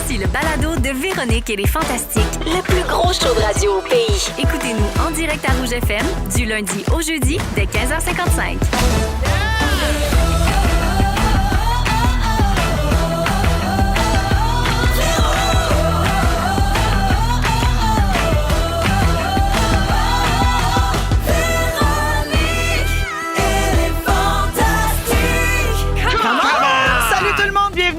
Voici le balado de Véronique et les Fantastiques, le plus gros show de radio au pays. Écoutez-nous en direct à Rouge FM, du lundi au jeudi, dès 15h55.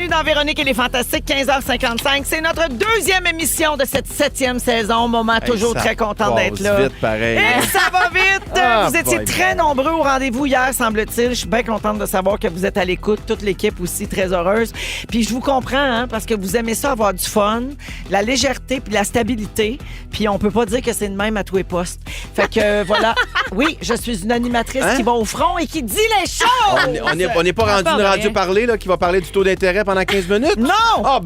Dans Véronique et les Fantastiques, 15h55. C'est notre deuxième émission de cette 7e saison. Moment toujours très content d'être là. Vite, pareil. Et ça va vite! Vous étiez très nombreux au rendez-vous hier, semble-t-il. Je suis bien contente de savoir que vous êtes à l'écoute. Toute l'équipe aussi, très heureuse. Puis je vous comprends, hein, parce que vous aimez ça, avoir du fun, la légèreté puis la stabilité. Puis on peut pas dire que c'est de même à tous les postes. Fait que voilà. Oui, je suis une animatrice qui va au front et qui dit les choses! On n'est pas rendu une radio parler là, qui va parler du taux d'intérêt pendant 15 minutes? Non!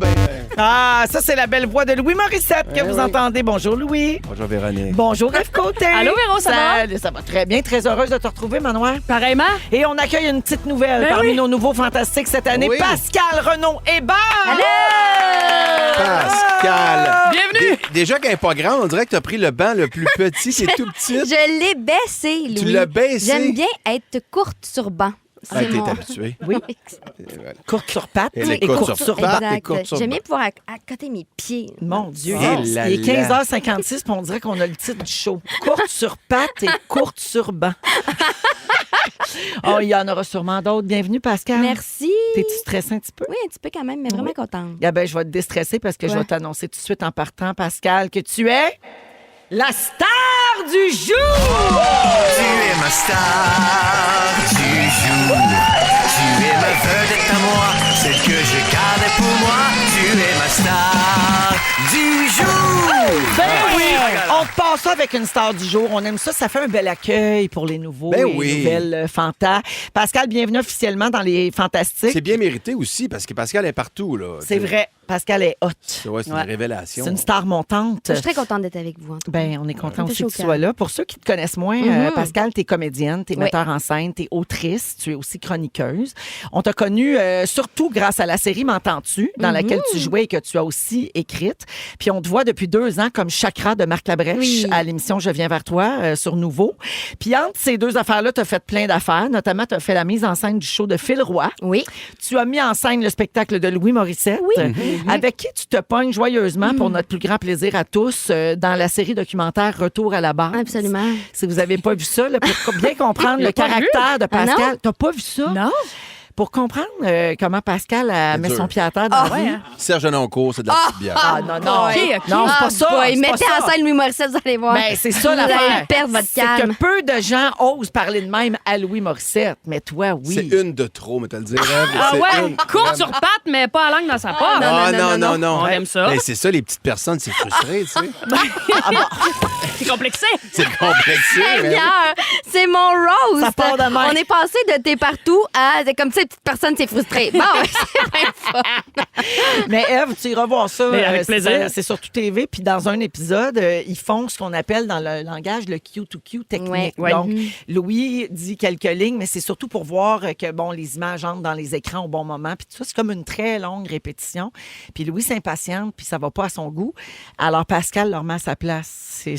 Ah, ça, c'est la belle voix de Louis Morissette que vous entendez. Bonjour, Louis. Bonjour, Véronique. Bonjour, Ève Côté. Allô, Véro, ça va? Ça va très bien. Très heureuse de te retrouver, Manoir. Pareillement. Et on accueille une petite nouvelle parmi nos nouveaux fantastiques cette année. Oui. Pascal Renaud-Hébert. Allô! Pascal. Bienvenue. Déjà qu'elle n'est pas grande, on dirait que tu as pris le banc le plus petit. C'est tout petit. Je l'ai baissé, Louis. Tu l'as baissé? J'aime bien être courte sur banc. Ah, t'es habitué. Oui. Courte sur patte Elle est et courte courte sur sur patte. patte. et courte sur J'aime banc. bien pouvoir accoter mes pieds. Mon Dieu. Oh Il là est là. 15h56 puis on dirait qu'on a le titre du show. Courte sur patte et courte sur banc. Oh, il y en aura sûrement d'autres. Bienvenue, Pascal. Merci. T'es-tu stressé un petit peu? Oui, un petit peu quand même, mais vraiment contente. Ah ben, je vais te déstresser parce que je vais t'annoncer tout de suite en partant, Pascal, que tu es la star du jour! Tu es ma star du jour. Tu es ma vedette à moi, celle que je gardais pour moi. Tu es ma star du jour. Ben oui! On passe ça avec une star du jour. On aime ça. Ça fait un bel accueil pour les nouveaux Ben et oui. nouvelles Fantas. Pascal, bienvenue officiellement dans les Fantastiques. C'est bien mérité aussi parce que Pascal est partout. Là. C'est vrai. Pascal est hot. Ouais, c'est une révélation. C'est une star montante. Je suis très contente d'être avec vous. En tout cas. Ben, on est content Ça aussi fait que tu chaud au sois cœur. là. Pour ceux qui te connaissent moins, Pascal, t'es comédienne, t'es metteur en scène, t'es autrice, tu es aussi chroniqueuse. On t'a connue surtout grâce à la série M'entends-tu, dans laquelle tu jouais et que tu as aussi écrite. Puis on te voit depuis 2 ans comme Chakra de Marc Labrèche Oui. à l'émission Je viens vers toi sur Nouveau. Puis entre ces 2 affaires-là, t'as fait plein d'affaires. Notamment, t'as fait la mise en scène du show de Phil Roy. Oui. Tu as mis en scène le spectacle de Louis Morissette, avec qui tu te pognes joyeusement pour notre plus grand plaisir à tous dans la série documentaire Retour à la base. Absolument. Si vous n'avez pas vu ça, là, pour bien comprendre le pas caractère de Ah non? Pascal, t'as pas vu ça? Non? Pour comprendre comment Pascal met dur. son pied à terre dans la vie. Serge Noncourt, c'est de la petite bière. Ah non, non. OK, OK. Non, c'est pas ça. Boy, c'est pas mettez ça. en scène Louis Morissette, vous allez voir. Ben, c'est ça Vous allez l'affaire. perdre votre C'est calme. que peu de gens osent parler de même à Louis Morissette. Mais toi, oui. C'est une de trop, mais t'as le dire. Ah ouais, courte sur patte, mais pas à langue dans sa poche. Ah non. On aime ça. Ben, c'est ça, les petites personnes, c'est frustré, tu sais. C'est complexé. C'est complexé. mais- Seigneur, c'est mon roast. Ça part de même. On est passé de t'es partout à c'est comme ça, petite personne, c'est frustré. Bon, c'est bien fun. Mais Ève, tu iras voir ça. Mais avec plaisir. C'est sur Tout TV. Puis dans un épisode, ils font ce qu'on appelle dans le langage le Q2Q technique. Ouais. Donc, Louis dit quelques lignes, mais c'est surtout pour voir que bon, les images entrent dans les écrans au bon moment. Puis tout ça, c'est comme une très longue répétition. Puis Louis s'impatiente, puis ça va pas à son goût. Alors Pascal leur met à sa place.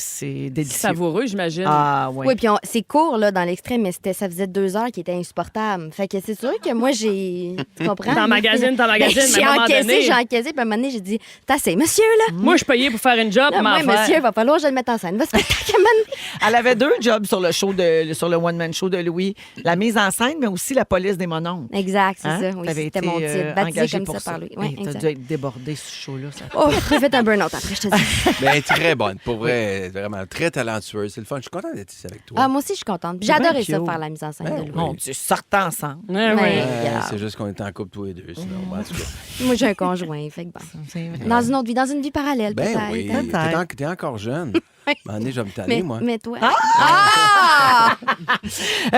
C'est délicieux. Savoureux, j'imagine. Ah oui. Oui, puis c'est court là, dans l'extrait, mais ça faisait 2 heures qu'il était insupportable. Fait que c'est sûr que moi, j'ai. Tu comprends? T'emmagasines, Ben, mais j'ai à un moment donné- j'ai encaissé, puis à un moment donné, j'ai dit t'as assez, monsieur, là. Moi, je suis payée pour faire une job, Là, m'en moi, faire. monsieur, il va falloir que je le mette en scène. Va spectacle, man. Elle avait 2 jobs sur le show sur le one-man show de Louis. La mise en scène, mais aussi la police des mononcles. Exact, c'est Hein? ça. Oui, T'avais c'était été, mon titre. Baptisé engagée comme pour ça par lui. Hey, Oui, t'as exact. dû être débordée ce show-là. Ça. Oh, j'ai fait un burn-out après, je te dis. Mais elle est très bonne, pour vrai. Vraiment très talentueuse. C'est le fun. Je suis content d'être ici avec toi. Ah, moi aussi, je suis contente. J'ai C'est bien adoré ça, cute. faire la mise en scène de Louis. Mon Dieu, sortent ensemble. Ouais, ouais. Ouais. C'est juste qu'on est en couple tous les deux, sinon. En tout cas. Moi, j'ai un conjoint, fait que bon. C'est vrai. Dans une autre vie, dans une vie parallèle, Ben peut-être. oui, hein? Peut-être. t'es encore jeune. À un moment donné, je vais me tanner, moi. Mais toi.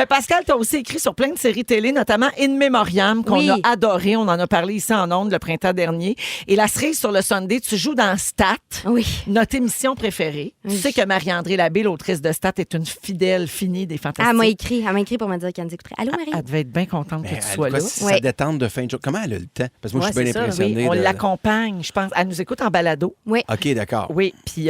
Pascal, tu as aussi écrit sur plein de séries télé, notamment In Memoriam, qu'on Oui. a adoré. On en a parlé ici en ondes le printemps dernier. Et la cerise sur le Sunday, tu joues dans Stat, Oui. notre émission préférée. Tu sais que Marie-André Labbé, l'autrice de Stat, est une fidèle finie des Fantastiques. Elle m'a écrit pour me dire qu'elle nous écouterait. Allô, Marie? Elle devait être bien contente que Mais tu elle sois doit là. sa Ouais. détente de fin de jour. Comment elle a le temps? Parce que moi, je suis Ouais, bien c'est ça, impressionné. oui. On de- l'accompagne, je pense. Elle nous écoute en balado. Oui. OK, d'accord. Oui, puis...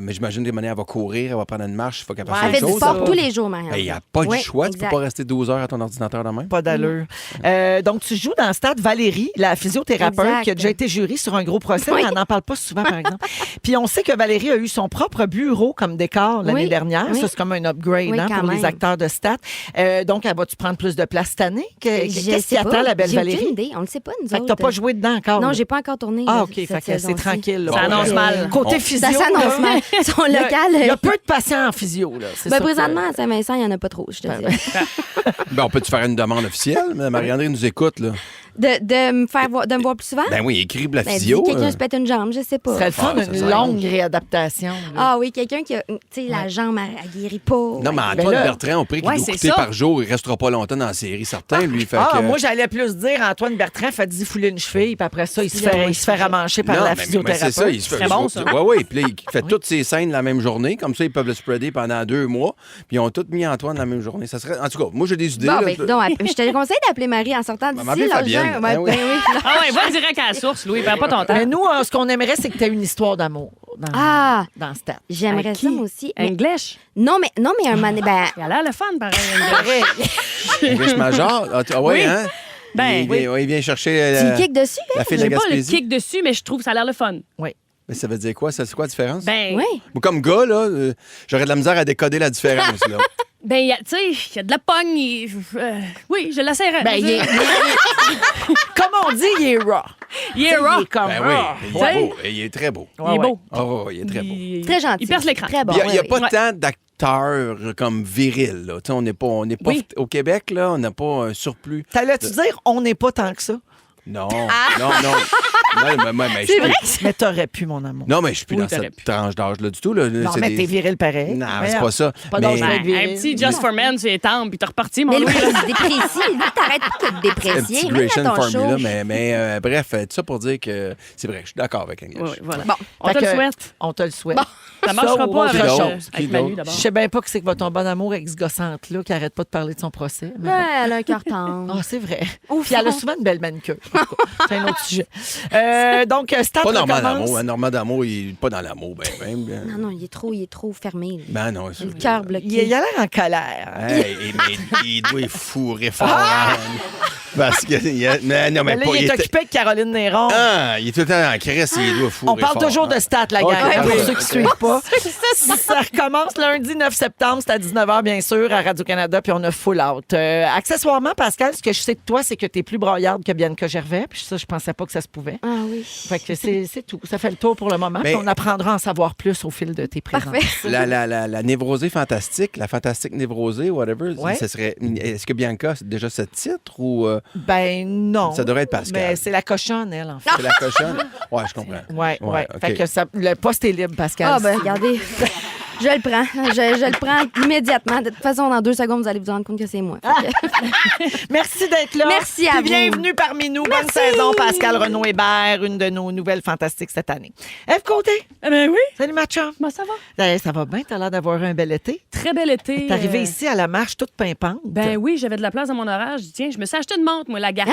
Mais j'imagine que elle va courir, elle va prendre une marche, il faut qu'elle fasse Ouais, Elle autre fait du chose. sport ça. tous les jours, Marianne. Il n'y a pas Oui, de choix. Tu exact. peux pas rester 12 heures à ton ordinateur de même. Pas d'allure. Donc, tu joues dans Stade Valérie, la physiothérapeute Exact. qui a déjà été jurée sur un gros procès. Oui. Elle n'en parle pas souvent, par exemple. Puis on sait que Valérie a eu son propre bureau comme décor l'année Oui. dernière. Oui. Ça, c'est comme un upgrade Oui, hein, quand pour les même. acteurs de Stade. Donc, elle va-tu prendre plus de place cette année? Je Qu'est-ce qui sais attend pas. la belle J'ai Valérie? aucune idée. On le sait pas, nous Fait que autres. t'as pas joué dedans encore? Non, là? j'ai pas encore tourné. Ah, là, OK. cette Fait que c'est saison-ci. tranquille. là. Ça annonce mal. Côté On- physio, Ça s'annonce là, mal. Son il y a- local. Il y a peu de patients en physio. Là. C'est Ben, ça que- présentement, à Saint-Vincent, il n'y en a pas trop, je te dis. Ben, on peut te faire une demande officielle, mais Marie-André nous écoute, là. De me voir plus souvent? Ben oui, écris la Ben, physio. dis quelqu'un se pète une jambe, je sais Ce pas. serait le fun, Ah, ça une serait longue réadaptation. là. Ah oui, quelqu'un qui a, tu sais, la jambe, elle guérit pas. Non, mais Ben Antoine là- Bertrand, au prix qu'il Ouais, doit c'est coûter ça. par jour, il restera pas longtemps dans la série, certain, lui. Fait que... Moi, j'allais plus dire Antoine Bertrand fait 10 fouler une cheville, puis après ça, il se fait ramancher par non, la mais physiothérapeute. c'est ça, il se fait. C'est bon, ça. Oui, oui. Puis là, il fait toutes ses scènes la même journée. Comme ça, ils peuvent le spreader pendant 2 mois. Puis ils ont tous mis Antoine la même journée. Ça serait... En tout cas, moi, j'ai des idées. Bon, là. ben, donc, je te conseille d'appeler Marie en sortant d'ici. m'appeler là, Fabienne. Jean. Ben oui. Ah ouais, va direct à la source, Louis. Perds pas ton temps. Mais nous, ce qu'on aimerait, c'est que tu aies une histoire d'amour Ah, dans Stat. j'aimerais Avec ça, qui? moi aussi. Mais- English. non, mais un moment donné, ben, Il a l'air le fun, pareil. English. English Major. Ah, oui, Oui. hein? Ben, il vient chercher tu kick dessus, la fille de la J'ai pas le Gaspésie. kick dessus, mais je trouve que ça a l'air le fun. Oui. Mais ça veut dire quoi? C'est quoi la différence? Ben, oui. Moi, comme gars, là, j'aurais de la misère à décoder la différence. Là. ben, tu sais, il y a de la pogne. Oui, je l'essaierai. Ben, comme on dit, il est raw. Il est Tu sais, raw. Il est comme Ben raw. oui, il est beau. Il est très beau. Il est beau. Oh, il est très beau. Très gentil. Il perce l'écran. Très bon. Il n'y a oui, pas oui. tant d'acteurs comme virils. Là. Tu sais, on n'est pas Oui. au Québec, là, on n'a pas un surplus. T'allais-tu dire, on n'est pas tant que ça? Non, non. Mais C'est vrai Mais t'aurais pu, mon amour. Non, mais je suis plus Oui, dans t'aurais cette pu. tranche d'âge-là du tout. Là. Non, C'est mais des- t'es viril pareil. Non, Mais c'est pas ça. Pas Mais- d'âge Ben, d'être viril. un petit Just for Men, c'est temple, puis t'es reparti, mon Mais Louis. lui, il se déprécie. Lui, t'arrêtes pas de te un déprécier. petit Reviens Gratian à ton Formula, show. mais bref, tout ça pour dire que c'est vrai, je suis d'accord avec English. Oui, oui, voilà. Bon. On Fait te le que souhaite. On te le souhaite. Ça marchera ou pas autre avec, chose. Qui avec Manu, d'autre? d'abord. Je sais bien pas que c'est que votre bon amour ex-gossante là qui arrête pas de parler de son procès. mais bon. Ouais, elle a un cœur tendre. Ah, c'est vrai. Au Puis elle a fond. souvent une belle manicure. En tout cas, c'est un autre sujet. Donc, Stat Pas Normand recommence. d'amour. Normand d'amour, il est pas dans l'amour. Ben. Non, non, il est trop fermé. lui. Ben non. Le cœur bloqué. Il a l'air en colère. Hey, mais il doit fourrer fort. Anne. Parce que. Non, mais Là, pas. il est occupé avec Caroline Néron. Ah, il est tout le temps en crèche, il doit fourrer On parle fort. toujours de Stat, la Ok, gang, pour ok, ceux ok. qui ne suivent pas. Ça recommence lundi 9 septembre, c'est à 19h, bien sûr, à Radio-Canada, puis on a full out. Accessoirement, Pascal, ce que je sais de toi, c'est que tu es plus broyarde que Bianca Gervais, puis ça, je pensais pas que ça se pouvait. Ah oui. Fait que c'est tout. Ça fait le tour pour le moment, Mais- puis on apprendra à en savoir plus au fil de tes présents. Parfait. La névrosée fantastique, la fantastique névrosée, whatever, Ouais. ce serait. Est-ce que Bianca, c'est déjà ce titre ou Ben non. ça devrait être Pascal? Mais c'est la cochonne, elle, en fait. C'est la cochonne? Ouais, je comprends. Ouais. OK. Fait que le poste est libre, Pascal. Ah, ben, regardez. Je le prends. Je le prends immédiatement. De toute façon, dans 2 secondes, vous allez vous rendre compte que c'est moi. Fait que- Merci d'être là. Merci à Puis vous. bienvenue parmi nous. Bonne saison, Pascal Renaud-Hébert, une de nos nouvelles fantastiques cette année. Eve Côté. Eh ben oui, Salut, ma chum. comment ça va? Ça va bien? T'as l'air d'avoir un bel été. Très bel été. T'es arrivée ici à la marche toute pimpante. Ben oui, j'avais de la place dans mon horaire. Je dis, tiens, je me suis acheté une montre, moi, la gaffe.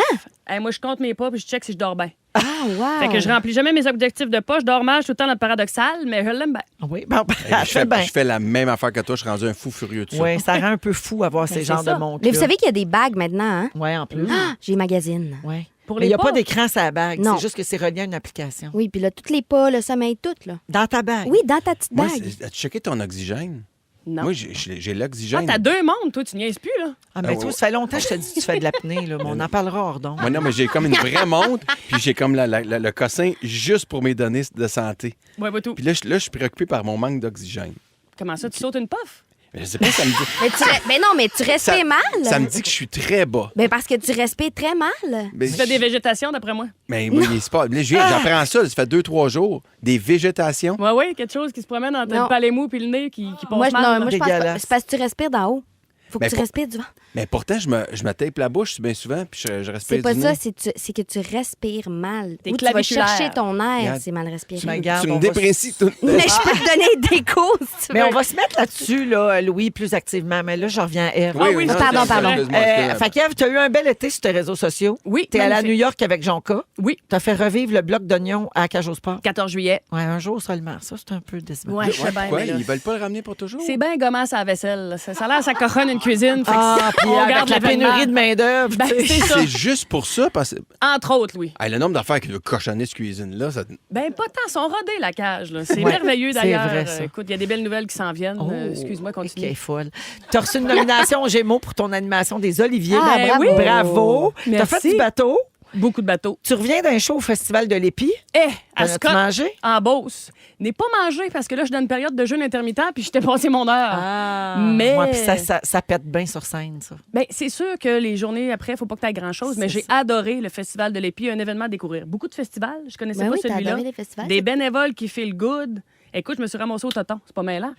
Moi, je compte mes pas puis je check si je dors bien. Ah, wow. Fait que je remplis jamais mes objectifs de pas. Je dors mal, je suis tout le temps dans le paradoxal, mais je l'aime bien. Oui, bon, Je fais la même affaire que toi, je suis rendu un fou furieux de ça. Oui, ça rend un peu fou avoir ces c'est genres ça. de montres. Mais vous savez qu'il y a des bagues maintenant, hein? Oui, en plus. Ah, j'ai magazine. Ouais. Pour Mais les il n'y a pas pas. d'écran sur la bague. Non. C'est juste que c'est relié à une application. Oui, puis là, tous les pas, le sommeil, tout, là. Dans ta bague. Oui, dans ta petite Moi, bague. as-tu checké ton oxygène? Non. Moi, j'ai Ah, l'oxygène. t'as 2 montres, toi, tu niaises plus, là. Ah, mais toi, ça fait longtemps que je te dis que tu fais de l'apnée. Là, mais on en parlera hors donc. Moi, non, mais j'ai comme une vraie montre, puis j'ai comme le cossin juste pour mes données de santé. Ouais, pas tout. Puis là, je suis préoccupé par mon manque d'oxygène. Comment ça, tu sautes une puff? Mais je sais pas, ça me dit... Mais non, mais tu respires mal. Ça me dit que je suis très bas. Ben parce que tu respires très mal. Mais Tu fais des végétations, d'après moi. Mais moi, c'est pas... Là, j'apprends ça fait 2-3 jours. Des végétations. Oui, quelque chose qui se promène entre Non. le palais mou puis le nez qui passe Moi, mal. moi je pense pas. Dégueulasse. C'est parce que tu respires d'en haut. Faut que Mais tu respires du ventre. Mais pourtant, je me tape la bouche bien souvent, puis je respire C'est pas du ça, nez. c'est que tu respires mal. T'es Ou tu vas claviculaire. chercher ton air, Regarde. c'est mal respiré. Mais regarde, Tu on me va- déprécies tout. Mais je peux te donner des causes, si tu Mais veux. on va se mettre là-dessus, là, Louis, plus activement. Mais là, je reviens à Eve. oui, non, pardon, excuse-moi, pardon. excuse-moi, excuse-moi. Fait qu'Ève, tu as eu un bel été sur tes réseaux sociaux. Oui, T'es allée à magnifique. New York avec Jonca. Oui, Tu as fait revivre le bloc d'oignons à Cage au Sport. 14 juillet. Ouais, un jour seulement. Ça, c'est un peu décevant. Ouais, je sais bien, Pourquoi? mais là, Ils veulent pas le ramener pour toujours? c'est bien gommant à la vaisselle. Ça a l'air, ça coronne une cuisine. Fait que Ah, puis on avec garde la l'événement. pénurie de main-d'œuvre. Ben, tu sais. c'est ça. C'est juste pour ça, parce que Entre autres, Louis. hey, le nombre d'affaires qui doivent cochonner cette cuisine-là, ça... Ben, pas tant. Ils sont rodés, la cage. Là. C'est Ouais, merveilleux, c'est d'ailleurs. vrai, ça. Écoute, il y a des belles nouvelles qui s'en viennent. Oh, Excuse-moi, continue. OK, folle. Tu as reçu une nomination aux Gémeaux pour ton animation des Oliviers. Ah, Ben, bravo. Bravo. Tu as Merci. fait du bateau. Beaucoup de bateaux. Tu reviens d'un show au Festival de l'Épi. À T'en as-tu Scott, mangé? en Beauce. N'ai pas mangé parce que là, je suis dans une période de jeûne intermittent puis j'étais passé mon heure. Ah. Mais- Ouais, puis ça pète bien sur scène, ça. Ben, c'est sûr que les journées après, il ne faut pas que tu aies grand-chose, mais C'est j'ai adoré le Festival de l'Épi, un événement à découvrir. Beaucoup de festivals, je connaissais Ben pas oui, t'as celui-là. adoré les festivals. Des bénévoles qui feel good. Écoute, je me suis ramassée au toton, c'est pas mêlant.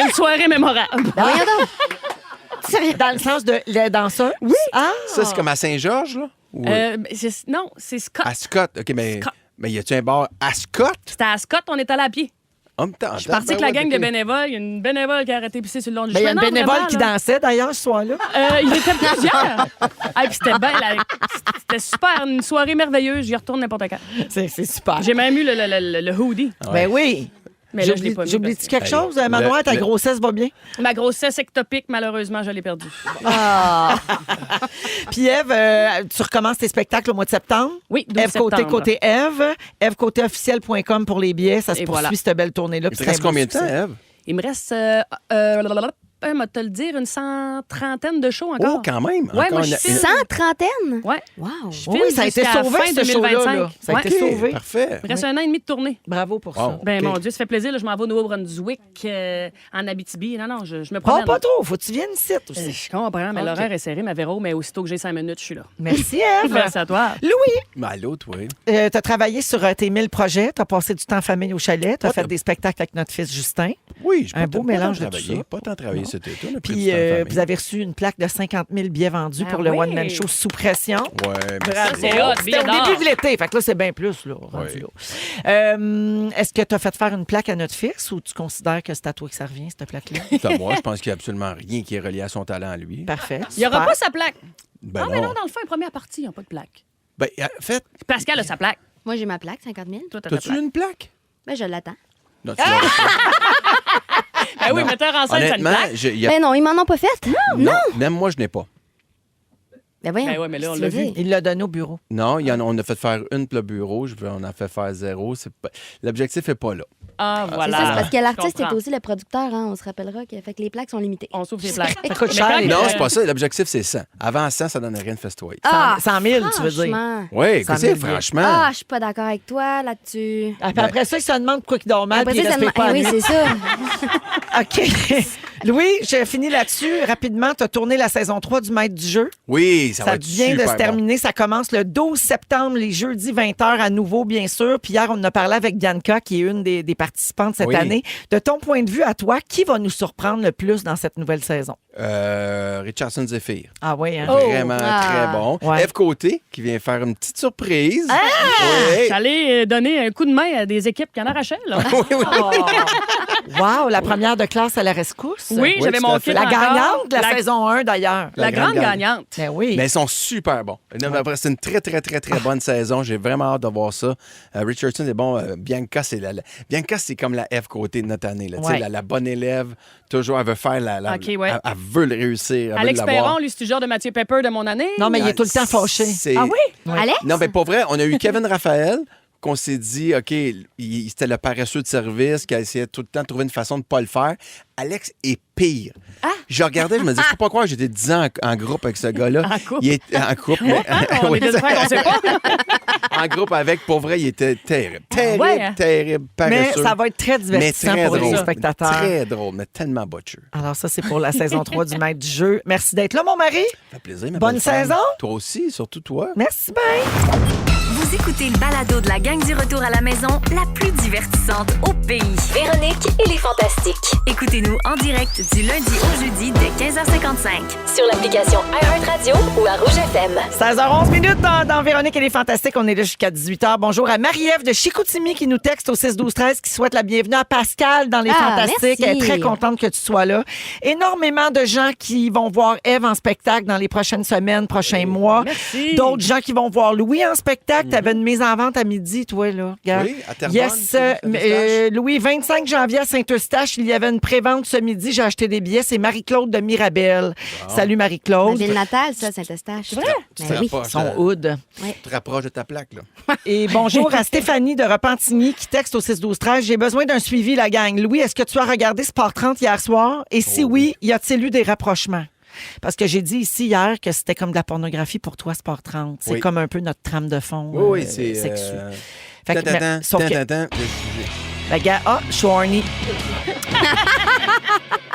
Une soirée mémorable. Ben voyons donc. Sérieux? Dans le sens de les danseurs? Oui. Ah! Ça, c'est comme à Saint-Georges, là? Ou Non, c'est Scott. à Scott. OK, mais Scott. y a-tu un bar à Scott? C'était à Scott, on est allé à pied. En même temps, Je suis partie avec la gang de bénévoles. Il y a une bénévole qui a arrêté de pisser sur le long du Ben, il y a chemin. une Non, bénévole vraiment, qui là. dansait, d'ailleurs, ce soir-là. Il était plusieurs. Puis c'était bien. C'était super. Une soirée merveilleuse. J'y retourne n'importe quand. C'est super. J'ai même eu le hoodie. Ben oui. Mais là, je l'ai pas mis. J'oublie-tu quelque Hey, chose? Manoir, ta le- grossesse va bien? Ma grossesse ectopique, malheureusement, je l'ai perdue. Puis Ève, tu recommences tes spectacles au mois de septembre. Oui, 12 Ève Côté, septembre. côté Ève. EveCôtéofficiel.com pour les billets. Ça se Et poursuit, voilà. cette belle tournée-là. Il puis te reste c'est un beau combien de temps, succès. Ève? Il me reste, moi te le dire, une 130aine de shows Oh, encore. quand même! Ouais, Encore moi, je une- filme. 130? Ouais. Wow. Je Oui, filme ça a été jusqu'à la sauvé, fin ce show-là. 2025. Là. Ça a Ouais. été sauvé. Parfait. Il me reste un an et demi de tournée. Bravo pour Wow. ça. Ben, OK. mon Dieu, ça fait plaisir. Là, je m'en vais au Nouveau-Brunswick, en Abitibi. Non, je me Oh, promène. pas trop. Faut que tu viennes ici aussi. Je comprends, mais OK. l'horaire est serré, ma Véro, mais aussitôt que j'ai 5 minutes, je suis là. Merci, Ève. Merci à toi. Louis, Ben, l'autre, oui. tu as travaillé sur tes 1000 projets. Tu as passé du temps en famille au chalet. Tu as Pas fait de- des spectacles avec notre fils Justin. Oui, je Un beau mélange de tout ça. Pas tant travaillé cet été. on a pris Puis du temps de famille. vous avez reçu une plaque de 50 000 billets vendus Ah pour le oui. One Man Show sous pression. Ouais, Bravo. C'est hot, C'était billet au d'or. début de l'été. Fait que là, c'est bien plus. Là, rendu Oui. là. Est-ce que tu as fait faire une plaque à notre fils ou tu considères que c'est à toi que ça revient, cette plaque-là? C'est à moi, je pense qu'il n'y a absolument rien qui est relié à son talent à lui. Parfait. Il n'y aura super. pas sa plaque. Ben Mais non, dans le fond, les première partie, ils n'ont pas de plaque. Ben, en fait, Pascal a sa plaque. Moi, j'ai ma plaque, 50 000. Toi, t'as ta t'as-tu plaque. une plaque? Ben, je l'attends. Non, tu l'as pas. Ben oui, Non. metteur en scène, ça a une Honnêtement, plaque. Ben non, ils m'en ont pas fait. non, même moi, je n'ai pas. Ben voyons. Ben ouais, mais là, on qu'est-ce l'a que tu veux vu. dire? Il l'a donné au bureau. Non, on a fait faire une pour le bureau, on a fait faire 0. L'objectif n'est pas là. Ah, C'est voilà. ça, c'est parce que Je l'artiste est comprends. aussi le producteur, hein, on se rappellera. Fait que les plaques sont limitées. On s'ouvre les plaques. Ça coûte Mais cher, quand les il- Non, c'est pas ça. L'objectif, c'est 100. Avant 100, ça donne rien de festoyer. 100 000, tu veux dire. franchement. Oui, 100 c'est 000 billets. franchement. Ah, je suis pas d'accord avec toi là-dessus. Après ça, il se demande pourquoi il dort mal Après puis il ça, respecte pas la oui, nuit. c'est ça. OK. Louis, j'ai fini là-dessus. Rapidement, tu as tourné la saison 3 du Maître du jeu. Oui, ça va Ça être vient de super se bon. terminer. Ça commence le 12 septembre, les jeudis 20h à nouveau, bien sûr. Puis hier, on en a parlé avec Bianca, qui est une des participantes cette Oui. année. De ton point de vue à toi, qui va nous surprendre le plus dans cette nouvelle saison? Richardson Zephyr. Ah oui, hein? Vraiment Ah. très bon. Ouais. Eve Côté, qui vient faire une petite surprise. Oui. J'allais donner un coup de main à des équipes qui en arrachaient, là. Wow, la première de classe à la rescousse. Oui, j'avais tout à mon fait. kit La encore. gagnante de la saison 1, d'ailleurs. La grande gagnante. Ben oui. Mais ils sont super bons. Non, mais après, c'est une très, très, très, très bonne saison. J'ai vraiment hâte de voir ça. Richardson est bon. Bianca, Bianca, c'est comme la F côté de notre année. Là. Tu sais, Ouais. la bonne élève, toujours, elle veut faire OK, ouais. elle veut le réussir. Elle Alex veut l'avoir. Perron, lui, c'est du genre de Mathieu Pepper de mon année. Non, mais il est tout le temps fâché. C'est- Ah oui? Alex? Non, mais pour vrai, on a eu Kevin Raphaël, qu'on s'est dit, OK, c'était le paresseux de service qui a essayé tout le temps de trouver une façon de ne pas le faire. Alex est pire. Je regardais, je me disais, je peux pas croire que j'étais 10 ans en groupe avec ce gars-là. En couple? Il est en couple. Mais, On oui, est deux frères, on sait pas. en groupe avec, pour vrai, il était terrible. Terrible, Ouais, hein? terrible, Mais paresseux. ça va être très divertissant très pour les drôle. spectateurs. Très drôle, mais tellement botcheux. Alors ça, c'est pour la saison 3 du Maître du jeu. Merci d'être là, mon mari. Ça fait plaisir, ma Bonne belle femme. saison. Toi aussi, surtout toi. Merci bien. Vous écoutez le balado de la gang du retour à la maison, la plus divertissante au pays. Véronique et les Fantastiques. Écoutez-nous en direct du lundi au jeudi dès 15h55 sur l'application iHeartRadio ou à Rouge FM. 16h11 minutes dans Véronique et les Fantastiques. On est là jusqu'à 18h. Bonjour à Marie-Ève de Chicoutimi qui nous texte au 6-12-13 qui souhaite la bienvenue à Pascal dans les Fantastiques. Merci. Elle est très contente que tu sois là. Énormément de gens qui vont voir Ève en spectacle dans les prochaines semaines, prochains mois. Merci. D'autres gens qui vont voir Louis en spectacle. Tu avais une mise en vente à midi, toi, là. Regarde. Oui, à Terrebonne, Yes, Saint-Eustache. Louis, 25 janvier à Saint-Eustache, il y avait une prévente ce midi. J'ai acheté des billets. C'est Marie-Claude de Mirabel. Salut, Ma Marie-Claude. ville natale, ça, Saint-Eustache. C'est vrai? Tu te Ben oui. rapproches, Son hood. tu te rapproches de ta plaque, là. Et bonjour à Stéphanie de Repentigny qui texte au 6-12-13. J'ai besoin d'un suivi, la gang. Louis, est-ce que tu as regardé Sport 30 hier soir? Et si oui, y a-t-il eu des rapprochements? Parce que j'ai dit ici hier que c'était comme de la pornographie pour toi, Sport 30. C'est Oui. comme un peu notre trame de fond Oui, c'est... sexu. Fait que, Tan-tan-tan, sauf que, tan-tan-tan. la gars, je suis horny.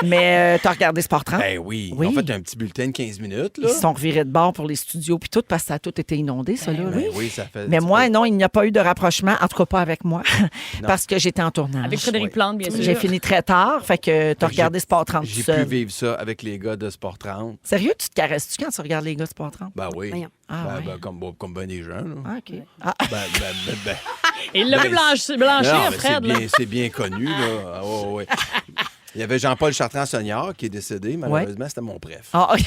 Mais t'as regardé Sport 30? Ben oui. Oui. En fait, un petit bulletin de 15 minutes, là. Ils se sont revirés de bord pour les studios puis tout parce que ça a tout été inondé, ça, là. Ben oui, ça fait... Mais moi, non, il n'y a pas eu de rapprochement, en tout cas pas avec moi, parce que j'étais en tournage. Avec Frédéric Plante, bien sûr. J'ai fini très tard, fait que t'as Fait que regardé Sport 30 tout J'ai pu seul. vivre ça avec les gars de Sport 30. Sérieux, tu te caresses-tu quand tu regardes les gars de Sport 30? Ben oui. Voyons. Ah, Ben, ouais. comme ben des gens, là. Ah, OK. Ah, Ben. Il l'a vu Ben, blanchir, Non, mais Fred. là. c'est bien connu, là. Ah, ouais, ouais. Il y avait Jean-Paul Chartrand-Senior qui est décédé. Malheureusement, c'était mon préf. ah, OK.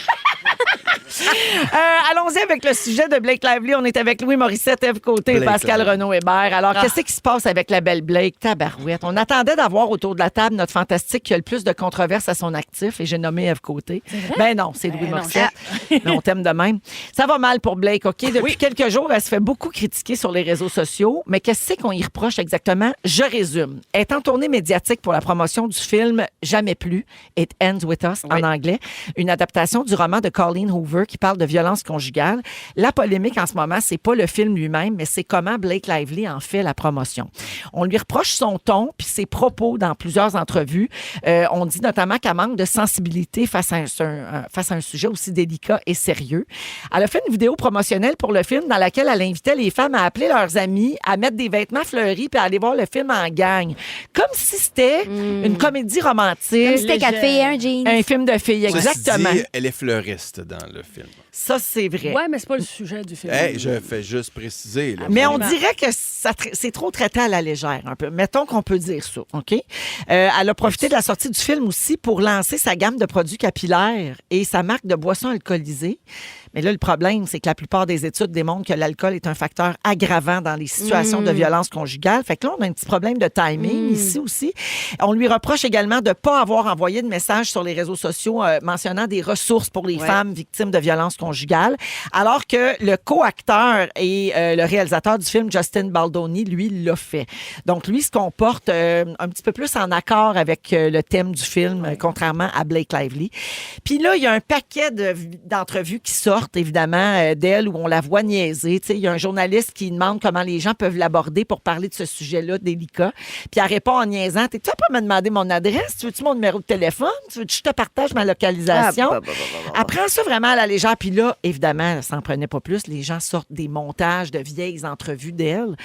Allons-y avec le sujet de Blake Lively. On est avec Louis Morissette, Ève Côté et Blake Pascal Lively. Renaud-Hébert. Alors, qu'est-ce qui se passe avec la belle Blake? Tabarouette. On attendait d'avoir autour de la table notre fantastique qui a le plus de controverses à son actif et j'ai nommé Ève Côté. Ben non, c'est Louis non, Morissette. Mais on t'aime de même. Ça va mal pour Blake, OK? Depuis quelques jours, elle se fait beaucoup critiquer sur les réseaux sociaux. Mais qu'est-ce qu'on y reproche exactement? Je résume. Elle est en tournée médiatique pour la promotion du film Jamais plus, It Ends With Us en anglais, une adaptation du roman de Colleen Hoover qui parle de violence conjugale. La polémique en ce moment, c'est pas le film lui-même, mais c'est comment Blake Lively en fait la promotion. On lui reproche son ton puis ses propos dans plusieurs entrevues. On dit notamment qu'elle manque de sensibilité face à un sujet aussi délicat et sérieux. Elle a fait une vidéo promotionnelle pour le film dans laquelle elle invitait les femmes à appeler leurs amis, à mettre des vêtements fleuris puis à aller voir le film en gang. Comme si c'était une comédie romantique. Comme si c'était 4 filles et un jean. Un film de filles, exactement. Ceci dit, elle est fleuriste dans le film. Ça, c'est vrai. Ouais, mais c'est pas le sujet du film. Hey, je fais juste préciser. Là. Mais on Absolument. dirait que c'est trop traité à la légère, un peu. Mettons qu'on peut dire ça, OK? Elle a profité de la sortie du film aussi pour lancer sa gamme de produits capillaires et sa marque de boissons alcoolisées. Mais là, le problème, c'est que la plupart des études démontrent que l'alcool est un facteur aggravant dans les situations de violence conjugale. Fait que là, on a un petit problème de timing ici aussi. On lui reproche également de ne pas avoir envoyé de message sur les réseaux sociaux mentionnant des ressources pour les femmes victimes de violences conjugales, alors que le co-acteur et le réalisateur du film, Justin Baldoni, lui, l'a fait. Donc, lui se comporte un petit peu plus en accord avec le thème du film, contrairement à Blake Lively. Puis là, il y a un paquet d'entrevues qui sortent, évidemment, d'elle où on la voit niaiser. Tu sais, il y a un journaliste qui demande comment les gens peuvent l'aborder pour parler de ce sujet-là délicat. Puis elle répond en niaisant, tu vas pas me demander mon adresse? Tu veux-tu mon numéro de téléphone? Tu veux que je te partage ma localisation? Elle prend ça vraiment à la légère. Puis là, évidemment, elle s'en prenait pas plus. Les gens sortent des montages de vieilles entrevues d'elle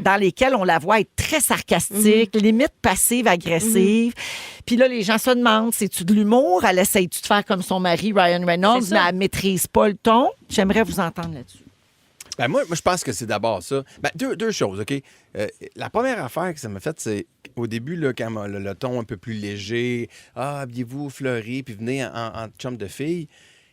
dans lesquelles on la voit être très sarcastique, limite passive-agressive. Puis là, les gens se demandent, c'est-tu de l'humour? Elle essaye-tu de faire comme son mari, Ryan Reynolds, C'est mais ça. elle maîtrise pas le ton? J'aimerais vous entendre là-dessus. Ben moi, je pense que c'est d'abord ça. Ben, deux choses, OK? La première affaire que ça m'a fait, c'est au début, là, quand le ton un peu plus léger, habillez-vous fleuri, puis venez en chum de fille,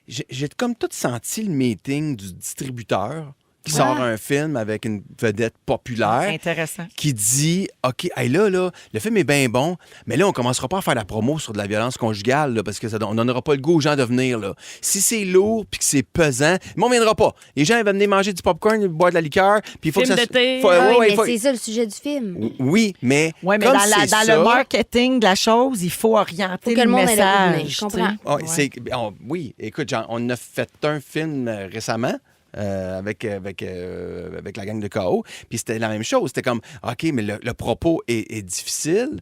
j'ai comme tout senti le meeting du distributeur qui sort un film avec une vedette populaire Intéressant. qui dit OK, hey, là, le film est bien bon, mais là, on commencera pas à faire la promo sur de la violence conjugale là, parce que on donnera pas le goût aux gens de venir. Là. Si c'est lourd puis que c'est pesant, mais on viendra pas. Les gens ils vont venir manger du popcorn, boire de la liqueur, puis il faut Film que ça d'été. Mais c'est ça le sujet du film. Oui, mais Oui, mais comme dans c'est le marketing de la chose, il faut orienter Faut que le monde ait le message. goût de venir, je comprends. tu sais. Ouais, oui, écoute, on a fait un film récemment. Avec la gang de KO. Puis c'était la même chose. C'était comme, OK, mais le propos est difficile.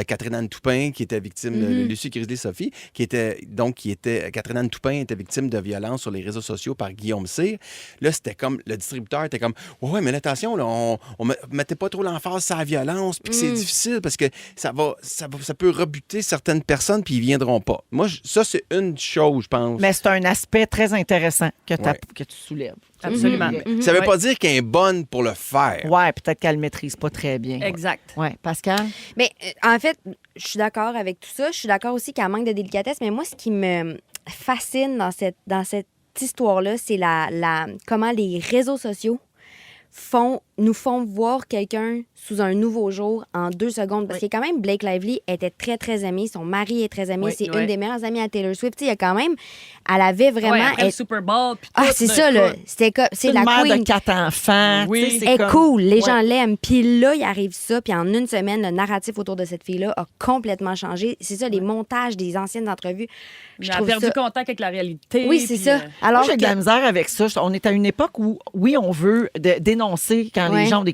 Catherine Anne Toupin, qui était victime de Lucie Grizzly-Sophie, Catherine Anne Toupin était victime de violence sur les réseaux sociaux par Guillaume Cyr. Là, c'était comme, le distributeur était comme, ouais, mais attention, là, on mettait pas trop l'emphase sur la violence, puis que c'est difficile parce que ça peut rebuter certaines personnes, puis ils viendront pas. Moi, ça, c'est une chose, je pense. Mais c'est un aspect très intéressant que tu soulèves. Absolument. Ça veut pas dire qu'elle est bonne pour le faire. Ouais, peut-être qu'elle le maîtrise pas très bien. Exact. Ouais, Pascal? Mais en fait, je suis d'accord avec tout ça. Je suis d'accord aussi qu'elle manque de délicatesse. Mais moi, ce qui me fascine dans cette histoire-là, c'est comment les réseaux sociaux nous font voir quelqu'un sous un nouveau jour en 2 secondes. Parce que quand même, Blake Lively était très, très amie. Son mari est très ami. C'est une des meilleures amies à Taylor Swift. Il y a quand même... Elle avait vraiment... Après le Super Bowl. Puis tout, c'est ça, là. C'est une la mère queen. de 4 enfants. Oui. tu sais, c'est Elle est comme- cool. Les gens Ouais. l'aiment. Puis là, il arrive ça. Puis en 1 semaine, le narratif autour de cette fille-là a complètement changé. C'est ça, les montages des anciennes entrevues. Elle a perdu contact avec la réalité. Oui, c'est puis, ça. Moi, Alors j'ai de la misère avec ça. On est à une époque où, oui, on veut dénoncer quand les gens ont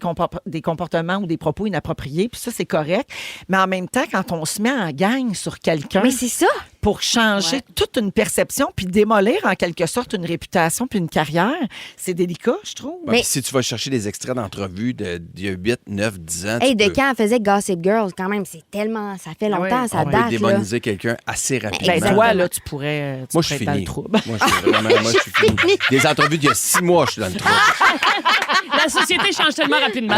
des comportements ou des propos inappropriés, puis ça, c'est correct. Mais en même temps, quand on se met en gang sur quelqu'un Mais c'est ça. pour changer toute une perception, puis démolir en quelque sorte une réputation puis une carrière, c'est délicat, je trouve. Ouais, puis si tu vas chercher des extraits d'entrevues d'il y a 8, 9, 10 ans, Hey, tu de peux, quand elle faisait Gossip Girl, quand même, c'est tellement... Ça fait longtemps, ça on peut date, là. démoniser quelqu'un assez rapidement. Ben, Exactement. toi, là, tu pourrais Moi, je être suis dans le fini. trouble. Moi, je suis fini. Des entrevues d'il y a 6 mois, je suis dans le trouble. La société change tellement rapidement.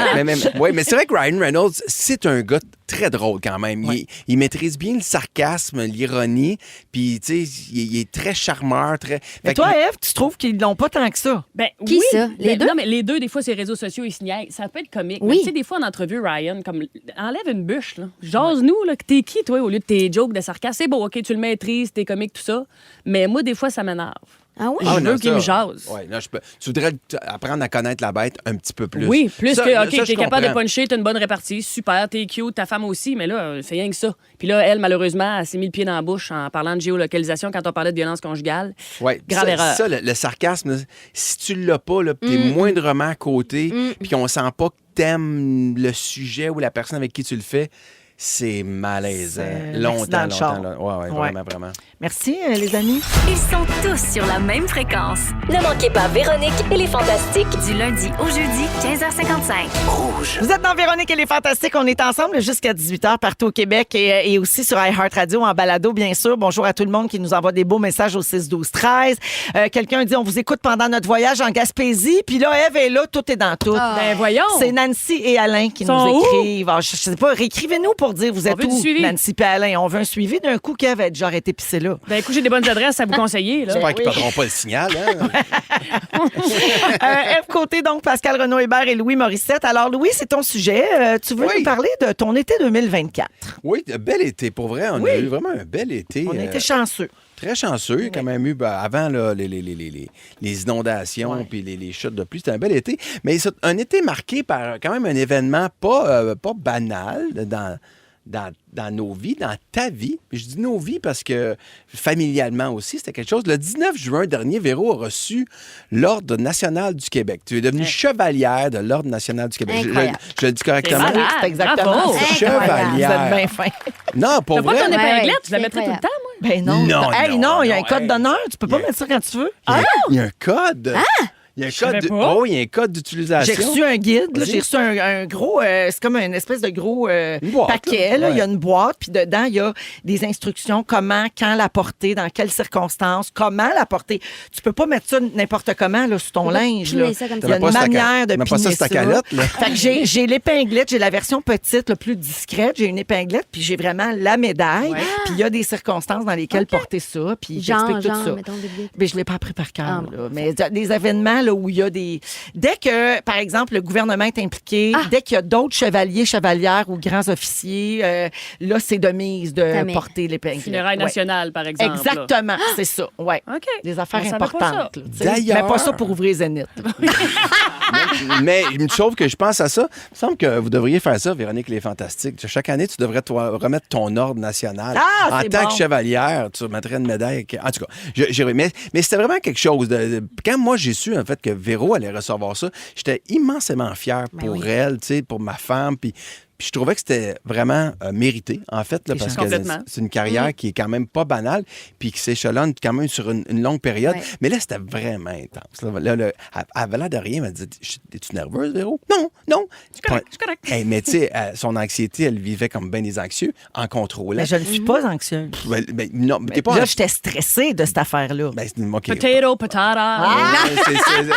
Mais c'est vrai que Ryan Reynolds, c'est un gars très drôle quand même. Il maîtrise bien le sarcasme, l'ironie, puis tu sais, il est très charmeur. Très... Mais Fait toi, que- Ève, tu trouves qu'ils l'ont pas tant que ça? Ben, Qui oui, ça? Les deux? Non, mais les deux, des fois, c'est les réseaux sociaux, ils signalent. Ça peut être comique. Oui. Mais tu sais, des fois, en entrevue, Ryan, comme, enlève une bûche, là. Jase-nous, là, que t'es qui, toi, au lieu de tes jokes de sarcasme. C'est beau, OK, tu le maîtrises, t'es comique, tout ça. Mais moi, des fois, ça m'énerve. Ah oui? Je veux qu'il me jase. Ouais, non, tu voudrais apprendre à connaître la bête un petit peu plus. Oui, plus Ça, que, ça, OK, je t'es capable de comprends. puncher, t'as une bonne répartie, super, t'es cute, ta femme aussi, mais là, c'est rien que ça. Puis là, elle, malheureusement, elle s'est mis le pied dans la bouche en parlant de géolocalisation quand on parlait de violence conjugale. Ouais, Grave ça, erreur. Ça, le sarcasme, là, si tu l'as pas, là, t'es moindrement à côté, puis qu'on sent pas que t'aimes le sujet ou la personne avec qui tu le fais, c'est malaisant. C'est Longtemps, l'accident de char. longtemps. Ouais, vraiment, vraiment. Merci, les amis. Ils sont tous sur la même fréquence. Ne manquez pas Véronique et les Fantastiques du lundi au jeudi 15h55. Vous êtes dans Véronique et les Fantastiques. On est ensemble jusqu'à 18h partout au Québec et aussi sur iHeartRadio en balado, bien sûr. Bonjour à tout le monde qui nous envoie des beaux messages au 6-12-13. Quelqu'un dit, on vous écoute pendant notre voyage en Gaspésie. Puis là, Ève est là, tout est dans tout. Ben voyons! C'est Nancy et Alain qui Sont nous où? écrivent. Alors, je sais pas, réécrivez-nous pour dire vous êtes veut du où, suivi. Nancy et Alain. On veut un suivi d'un coup qu'Ève a déjà été pissée là. Ben écoute, j'ai des bonnes adresses à vous conseiller, là. J'espère qu'ils ne perdront pas le signal. Hein? F Côté, donc, Pascal Renaud Hébert et Louis Morissette. Alors, Louis, c'est ton sujet. Tu veux Oui. nous parler de ton été 2024? Oui, bel été. Pour vrai, on a eu vraiment un bel été. On a été chanceux. Très chanceux. Il y a quand même eu, avant là, les inondations puis les chutes de pluie, c'était un bel été. Mais c'est un été marqué par quand même un événement pas banal dans nos vies, dans ta vie. Puis je dis nos vies parce que familialement aussi, c'était quelque chose. Le 19 juin dernier, Véro a reçu l'Ordre national du Québec. Tu es devenue chevalière de l'Ordre national du Québec. Incroyable. Je le dis correctement. C'est malade. C'est exactement Bravo. ça. Chevalière. Vous êtes bien fin. Non, pour T'as pas vrai. ton épinglette? Ouais, Je la mettrais tout le incroyable. temps, moi. Ben non. Non, Hey, non, il y a un non, code hey. d'honneur. Tu peux pas Yeah. mettre ça quand tu veux. Il y a un code. Il y a un savais code. pas. Oh, il y a un code d'utilisation. J'ai reçu un guide. là. Vas-y. J'ai reçu un gros... c'est comme une espèce de gros boîte, paquet. là. Là. Ouais. Il y a une boîte, puis dedans, il y a des instructions, comment, quand la porter, dans quelles circonstances, comment la porter. Tu peux pas mettre ça n'importe comment là, sous ton peux pas linge. piner Là. ça comme Il y a ça. une manière de Même pas ça, piner c'est ta ça. calotte, là. Fait que j'ai l'épinglette, j'ai la version petite, le plus discrète. J'ai une épinglette, puis j'ai vraiment la médaille. Puis il y a des circonstances dans lesquelles porter ça, puis il t'explique tout ça. mettons, vite, vite. Mais je ne l'ai pas appris par cœur. Ah, là. Mais des événements là, où il y a des... Dès que, par exemple, le gouvernement est impliqué, dès qu'il y a d'autres chevaliers, chevalières ou grands officiers, là, c'est de mise de porter l'épingle. Funérailles Ouais. nationales, par exemple. Exactement, c'est ça. Ouais. OK. Des affaires On savait pas importantes. ça. là, tu sais. D'ailleurs- Mais pas ça pour ouvrir Zénith. Mais sauf que je pense à ça. Il me semble que vous devriez faire ça, Véronique les Fantastiques. Chaque année, tu devrais remettre ton ordre national. Ah, en c'est tant bon. que chevalière, tu remettrais une médaille. En tout cas, mais c'était vraiment quelque chose. Quand moi, j'ai su en fait que Véro allait recevoir ça, j'étais immensément fier pour elle, tu sais, pour ma femme. Puis je trouvais que c'était vraiment mérité, en fait, là, parce que Complètement. c'est une carrière qui est quand même pas banale, puis qui s'échelonne quand même sur une longue période. Ouais. Mais là, c'était vraiment intense. Là, elle avait l'air de rien. Elle m'a dit, es-tu nerveuse, Véro? Non. Je suis correct. Hey, mais tu sais, son anxiété, elle vivait comme bien des anxieux en contrôlant. Mais je ne suis pas anxieuse. Non, mais t'es pas Là, j'étais stressée de cette affaire-là. Ben, OK. Potato, patata. Ouais,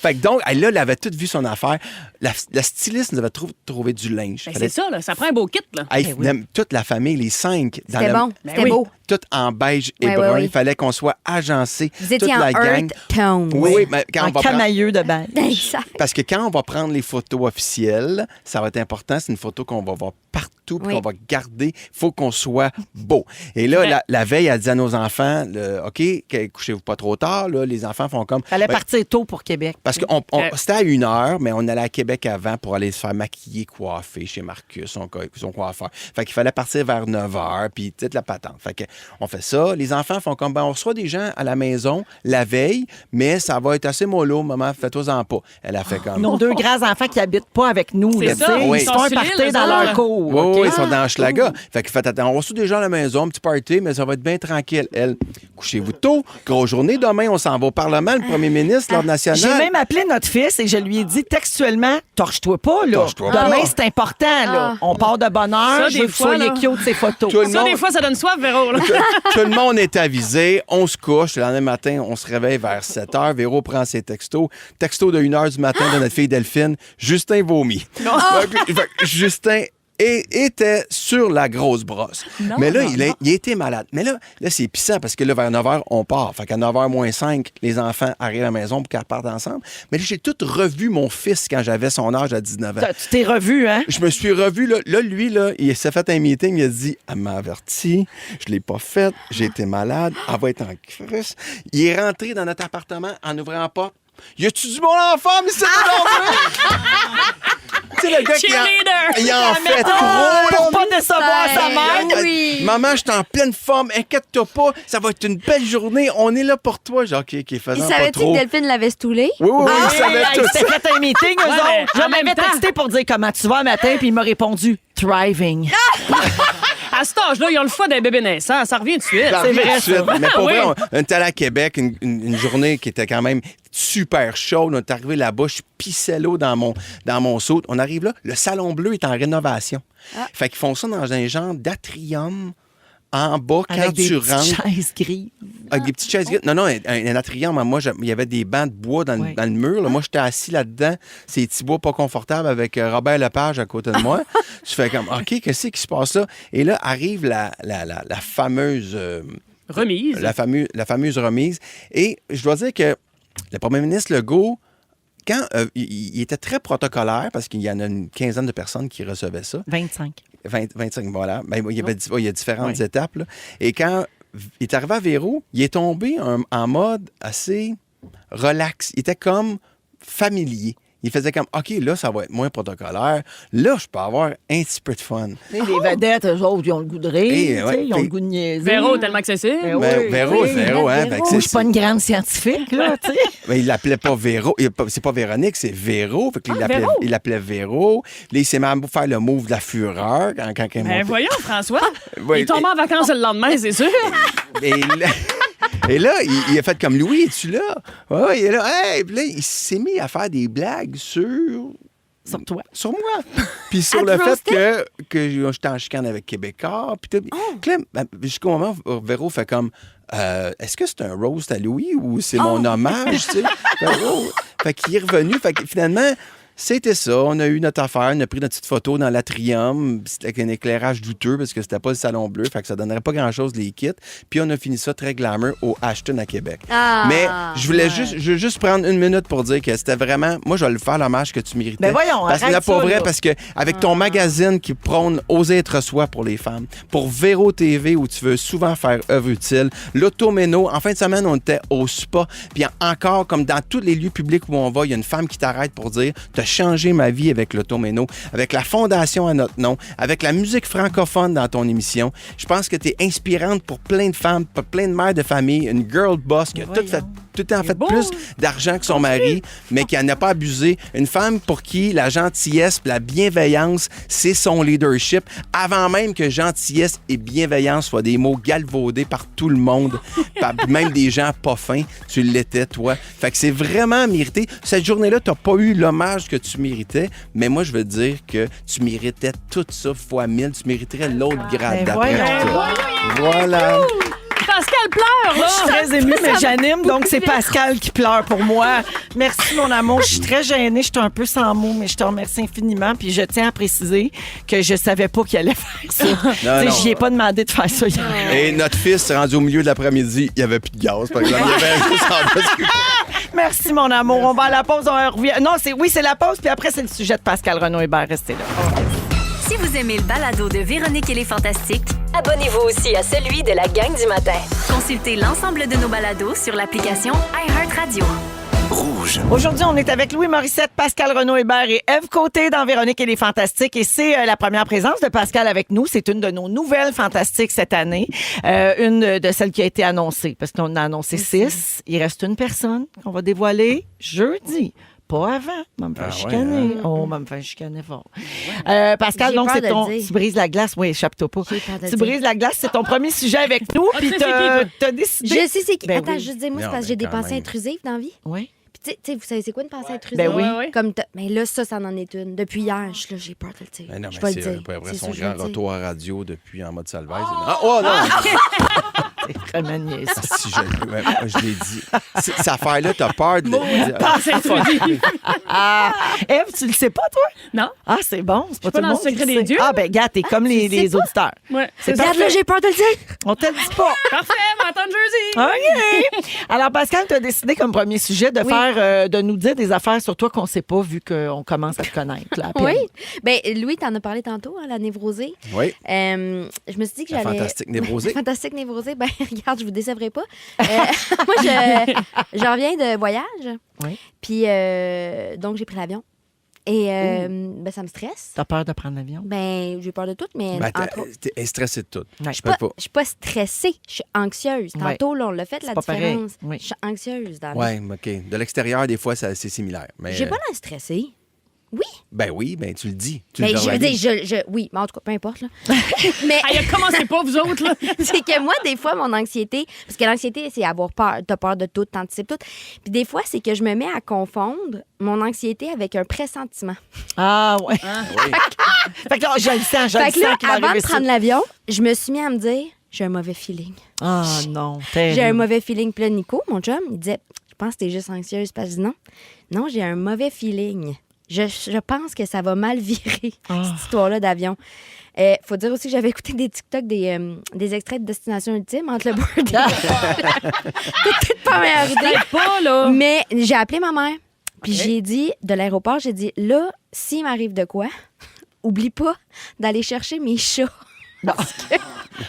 fait que donc, là, elle avait tout vu son affaire. La styliste nous avait trouvé du linge. Ben, c'est ça, là. Ça prend un beau kit, là. Hey, toute la famille, les 5. C'était bon. Ben C'était oui. beau. Tout en beige et Ouais, brun. ouais, Il ouais. fallait qu'on soit agencé. Vous étiez toute en la gang. earth tone. Oui, mais quand En on va prendre... camailleux de beige. Exact. Parce que quand on va prendre les photos officielles, ça va être important. C'est une photo qu'on va voir partout, puis Oui. qu'on va garder. Il faut qu'on soit beau. Et là, la veille, elle dit à nos enfants, OK, couchez-vous pas trop tard. Là, les enfants font comme... Fallait Ben, partir tôt pour Québec. parce que c'était à 1h, mais on allait à Québec avant pour aller se faire maquiller, coiffer chez Marcus, son coiffeur. Fait qu'il fallait partir vers 9h, puis toute la patente. Fait que on fait ça. Les enfants font comme, on reçoit des gens à la maison la veille, mais ça va être assez mollo, maman, fais-toi-en pas. Elle a fait comme... Nos deux grands enfants qui habitent pas avec nous. C'est Là, ça, tu sais, oui. Ils Ils se sont font un sur l'île, party eux dans autres, leur là. cour. Oui, OK? oui, ils sont dans Hochelaga. Fait que faites attention. On reçoit déjà à la maison, un petit party, mais ça va être bien tranquille. Elle, couchez-vous tôt. Grosse journée. Demain, on s'en va au Parlement, le premier ministre, l'Ordre national. J'ai même appelé notre fils et je lui ai dit textuellement, torche-toi pas, là. Torche-toi Demain, pas. c'est important, là. On part de bonne heure. Ça, Je des veux que vous fois, soyez là. cute de ces photos. Tout le Ça, monde- des fois, ça donne soif, Véro, là. Tout le monde est avisé. On se couche. Le lendemain matin, on se réveille vers 7h. Véro prend ses textos. Texto de 1h du matin de notre fille Delphine. Justin vomit. Fait que Justin était sur la grosse brosse. Mais là, il a été malade. Mais là c'est épissant parce que là, vers 9h, on part. Fait qu'à 9h moins 5, les enfants arrivent à la maison pour qu'ils repartent ensemble. Mais là, j'ai tout revu mon fils quand j'avais son âge à 19 ans. Tu t'es revu, hein? Je me suis revu, là, lui, il s'est fait un meeting, il a dit, elle m'a averti, je l'ai pas fait, j'ai été malade, elle va être en crusse. Il est rentré dans notre appartement en ouvrant la porte. Y a-tu du bon enfant, mais c'est Tu sais, le gars Cheerleader! il en fait trop, Pour là. pas décevoir sa mère. Ben oui. Maman, je suis en pleine forme, inquiète-toi pas, ça va être une belle journée, on est là pour toi. Genre, OK, Il faisant pas savait-tu trop. que Delphine l'avait stoulé? Oui, il Ah, savait il tout s'est ça. fait un meeting, eux Ouais, autres. mais Je en m'avais même temps- texté pour dire comment tu vas un matin, puis il m'a répondu « thriving À cet âge-là, ils ont le foie d'un bébé naissant. Ça revient de suite. Ça C'est revient vrai, tout de suite. ça. Mais pour Oui. vrai, on était allé à Québec, une journée qui était quand même super chaude. On est arrivé là-bas, je pissais l'eau dans mon saut. On arrive là, le Salon Bleu est en rénovation. Fait qu'ils font ça dans un genre d'atrium en bas quand avec des tu petites rentres. chaises grises. Avec des petites chaises grises. Non, un atrium. Moi, il y avait des bancs de bois dans le mur. Là. Moi, j'étais assis là-dedans. Ces petits bois pas confortables avec Robert Lepage à côté de moi. Je fais comme, OK, qu'est-ce qui se passe là? Et là, arrive la fameuse... Remise. la fameuse remise. Et je dois dire que le premier ministre Legault, quand il était très protocolaire, parce qu'il y en a une quinzaine de personnes qui recevaient ça, 25. 25, voilà. Ben, il y a différentes étapes. Là. Et quand il est arrivé à Véro, il est tombé en mode assez relax. Il était comme familier. Il faisait comme, OK, là, ça va être moins protocolaire. Là, je peux avoir un petit peu de fun. Tu sais, les vedettes, eux autres, ils ont le goût de rire. Et, tu sais, ouais, ils ont fait- le goût de niaiser. Véro, tellement accessible. Ben Ben, oui, Véro, oui, Véro, hein. Fait que Je suis pas une grande scientifique, là, tu sais. Mais il l'appelait pas Véro. C'est pas Véronique, c'est Véro. Fait que Véro. il l'appelait Véro. Là, il s'est même faire le move de la fureur quand il est Ben monté. voyons, François. Ouais, il tombe en vacances le lendemain, c'est sûr. Et là, il a fait comme Louis, es-tu là? Ouais, il est là. Hey! Puis là, il s'est mis à faire des blagues sur toi. Sur moi. Puis sur le fait que j'étais en chicane avec Québécois. Puis jusqu'au moment où Véro fait comme est-ce que c'est un roast à Louis ou c'est mon hommage, tu sais? Fait qu'il est revenu. Fait que finalement, C'était ça. On a eu notre affaire. On a pris notre petite photo dans l'atrium. C'était avec un éclairage douteux parce que c'était pas le Salon Bleu. Fait que ça donnerait pas grand-chose, les kits. Puis on a fini ça très glamour au Ashton à Québec. Mais je veux juste prendre une minute pour dire que c'était vraiment... Moi, je vais le faire l'hommage que tu méritais. Ben voyons, parce que arrête là, pour ça, vrai, là. parce que avec ton magazine qui prône oser être soi pour les femmes, pour Véro TV où tu veux souvent faire œuvre utile, l'Automéno, en fin de semaine, on était au spa. Puis encore, comme dans tous les lieux publics où on va, il y a une femme qui t'arrête pour dire « T'as changé ma vie avec l'Automéno, avec la fondation à notre nom, avec la musique francophone dans ton émission. Je pense que tu es inspirante pour plein de femmes, pour plein de mères de famille, une girl boss qui a tout le temps fait plus d'argent que son mari, mais qui n'en a pas abusé. Une femme pour qui la gentillesse et la bienveillance, c'est son leadership, avant même que gentillesse et bienveillance soient des mots galvaudés par tout le monde, par même des gens pas fins. Tu l'étais, toi. Fait que c'est vraiment mérité. Cette journée-là, tu n'as pas eu l'hommage que tu méritais, mais moi, je veux dire que tu méritais tout ça fois 1000. Tu mériterais l'autre grade d'après. Voilà. Pascal pleure, Moi, je suis très émue, mais j'anime, donc c'est Pascal qui pleure pour moi. Merci, mon amour. Je suis très gênée. Je suis un peu sans mots, mais je te remercie infiniment. Puis je tiens à préciser que je savais pas qu'il allait faire ça. Non. J'y ai pas demandé de faire ça hier. Et notre fils, rendu au milieu de l'après-midi, il n'y avait plus de gaz, par exemple. Il y avait juste en bas du- Merci, mon amour. On va à la pause, on revient. Non, c'est la pause, puis après, c'est le sujet de Pascal Renaud-Hébert. Restez là. Si vous aimez le balado de Véronique et les Fantastiques, abonnez-vous aussi à celui de la gang du matin. Consultez l'ensemble de nos balados sur l'application iHeartRadio. Rouge. Aujourd'hui, on est avec Louis Morissette, Pascal Renaud-Hébert et Ève Côté dans Véronique et les Fantastiques. Et c'est la première présence de Pascal avec nous. C'est une de nos nouvelles fantastiques cette année. Une de celles qui a été annoncée, parce qu'on en a annoncé 6. Il reste une personne qu'on va dévoiler jeudi. Pas avant. Va me faire chicaner. On va me faire chicaner fort. Pascal, J'ai donc, peur c'est de ton. le dire. Tu brises la glace. Oui, échappe-toi pas. J'ai peur de le Tu dire. brises la glace, c'est ton premier sujet avec nous. Puis tu sais c'est qui, t'as décidé. Je sais c'est qui. Ben Attends, oui. juste dire, moi, c'est Non, parce que j'ai mais des quand pensées même. intrusives dans la vie. Oui. Puis, tu sais, vous savez, c'est quoi une pensée intrusive? Ben oui. Ouais. Comme mais là, ça en est une. Depuis hier, je suis là, j'ai peur de le dire. Mais non, je mais vais le c'est dire. après C'est son sûr, je vais grand le dire. retour à radio depuis en mode salvaise. Oh non! C'est vraiment niaiseux. Si je l'ai dit. Cette affaire-là, t'as peur de... Pensée intrusive. Ève, tu le sais pas, toi? Non? Ah, c'est bon. C'est pas pas tout le dans monde le qui secret le des sait. dieux. Ah, ben, gars, t'es comme les auditeurs. Ouais, c'est Regarde, là, j'ai peur de le dire. On te le dit pas. Parfait, m'entendre jeudi. OK. Alors, Pascal, tu as décidé comme premier sujet de Oui. faire, de nous dire des affaires sur toi qu'on sait pas, vu qu'on commence à te connaître. Là, à peine. Oui. Ben, Louis, t'en as parlé tantôt, hein, la névrosée. Oui. Je me suis dit que La j'allais. fantastique névrosée. Fantastique névrosée. Ben, regarde, je vous décevrai pas. Moi, je reviens de voyage. Oui. Puis, donc, j'ai pris l'avion. Et ben, ça me stresse. T'as peur de prendre l'avion? Ben, j'ai peur de tout, mais Ben, entre autres, t'es stressé de tout. Ouais. Je peux pas. je suis pas stressée, je suis anxieuse. Ouais. Tantôt, là, on l'a fait, la pas pareil. différence. Oui. Je suis anxieuse dans la vie. Ouais, OK. De l'extérieur, des fois, c'est similaire. Mais, J'ai pas l'air stressée. Oui. Ben oui, ben tu le dis. Tu Ben, le je veux verbalises. dire, oui, mais en tout cas, peu importe. Là. mais Hey, commencez pas, vous autres, là. c'est que moi, des fois, mon anxiété, parce que l'anxiété, c'est avoir peur. T'as peur de tout, t'anticipes tout. Puis des fois, c'est que je me mets à confondre mon anxiété avec un pressentiment. Ah, ouais. Oui. Fait que là, je le sens, je Fait le que là, sens qu'il va avant de arriver ça. prendre l'avion, je me suis mis à me dire, j'ai un mauvais feeling. Ah, non. J'ai un mauvais feeling. Puis là, Nico, mon chum, il disait, je pense que t'es juste anxieuse. Parce que je dis non. Non, j'ai un mauvais feeling. Je pense que ça va mal virer, cette histoire-là d'avion. Faut dire aussi que j'avais écouté des TikTok, des extraits de Destination Ultime entre le boarding. Peut-être pas meilleure idée. Pas, là. Mais j'ai appelé ma mère. Puis j'ai dit, de l'aéroport, j'ai dit, là, s'il m'arrive de quoi, oublie pas d'aller chercher mes chats.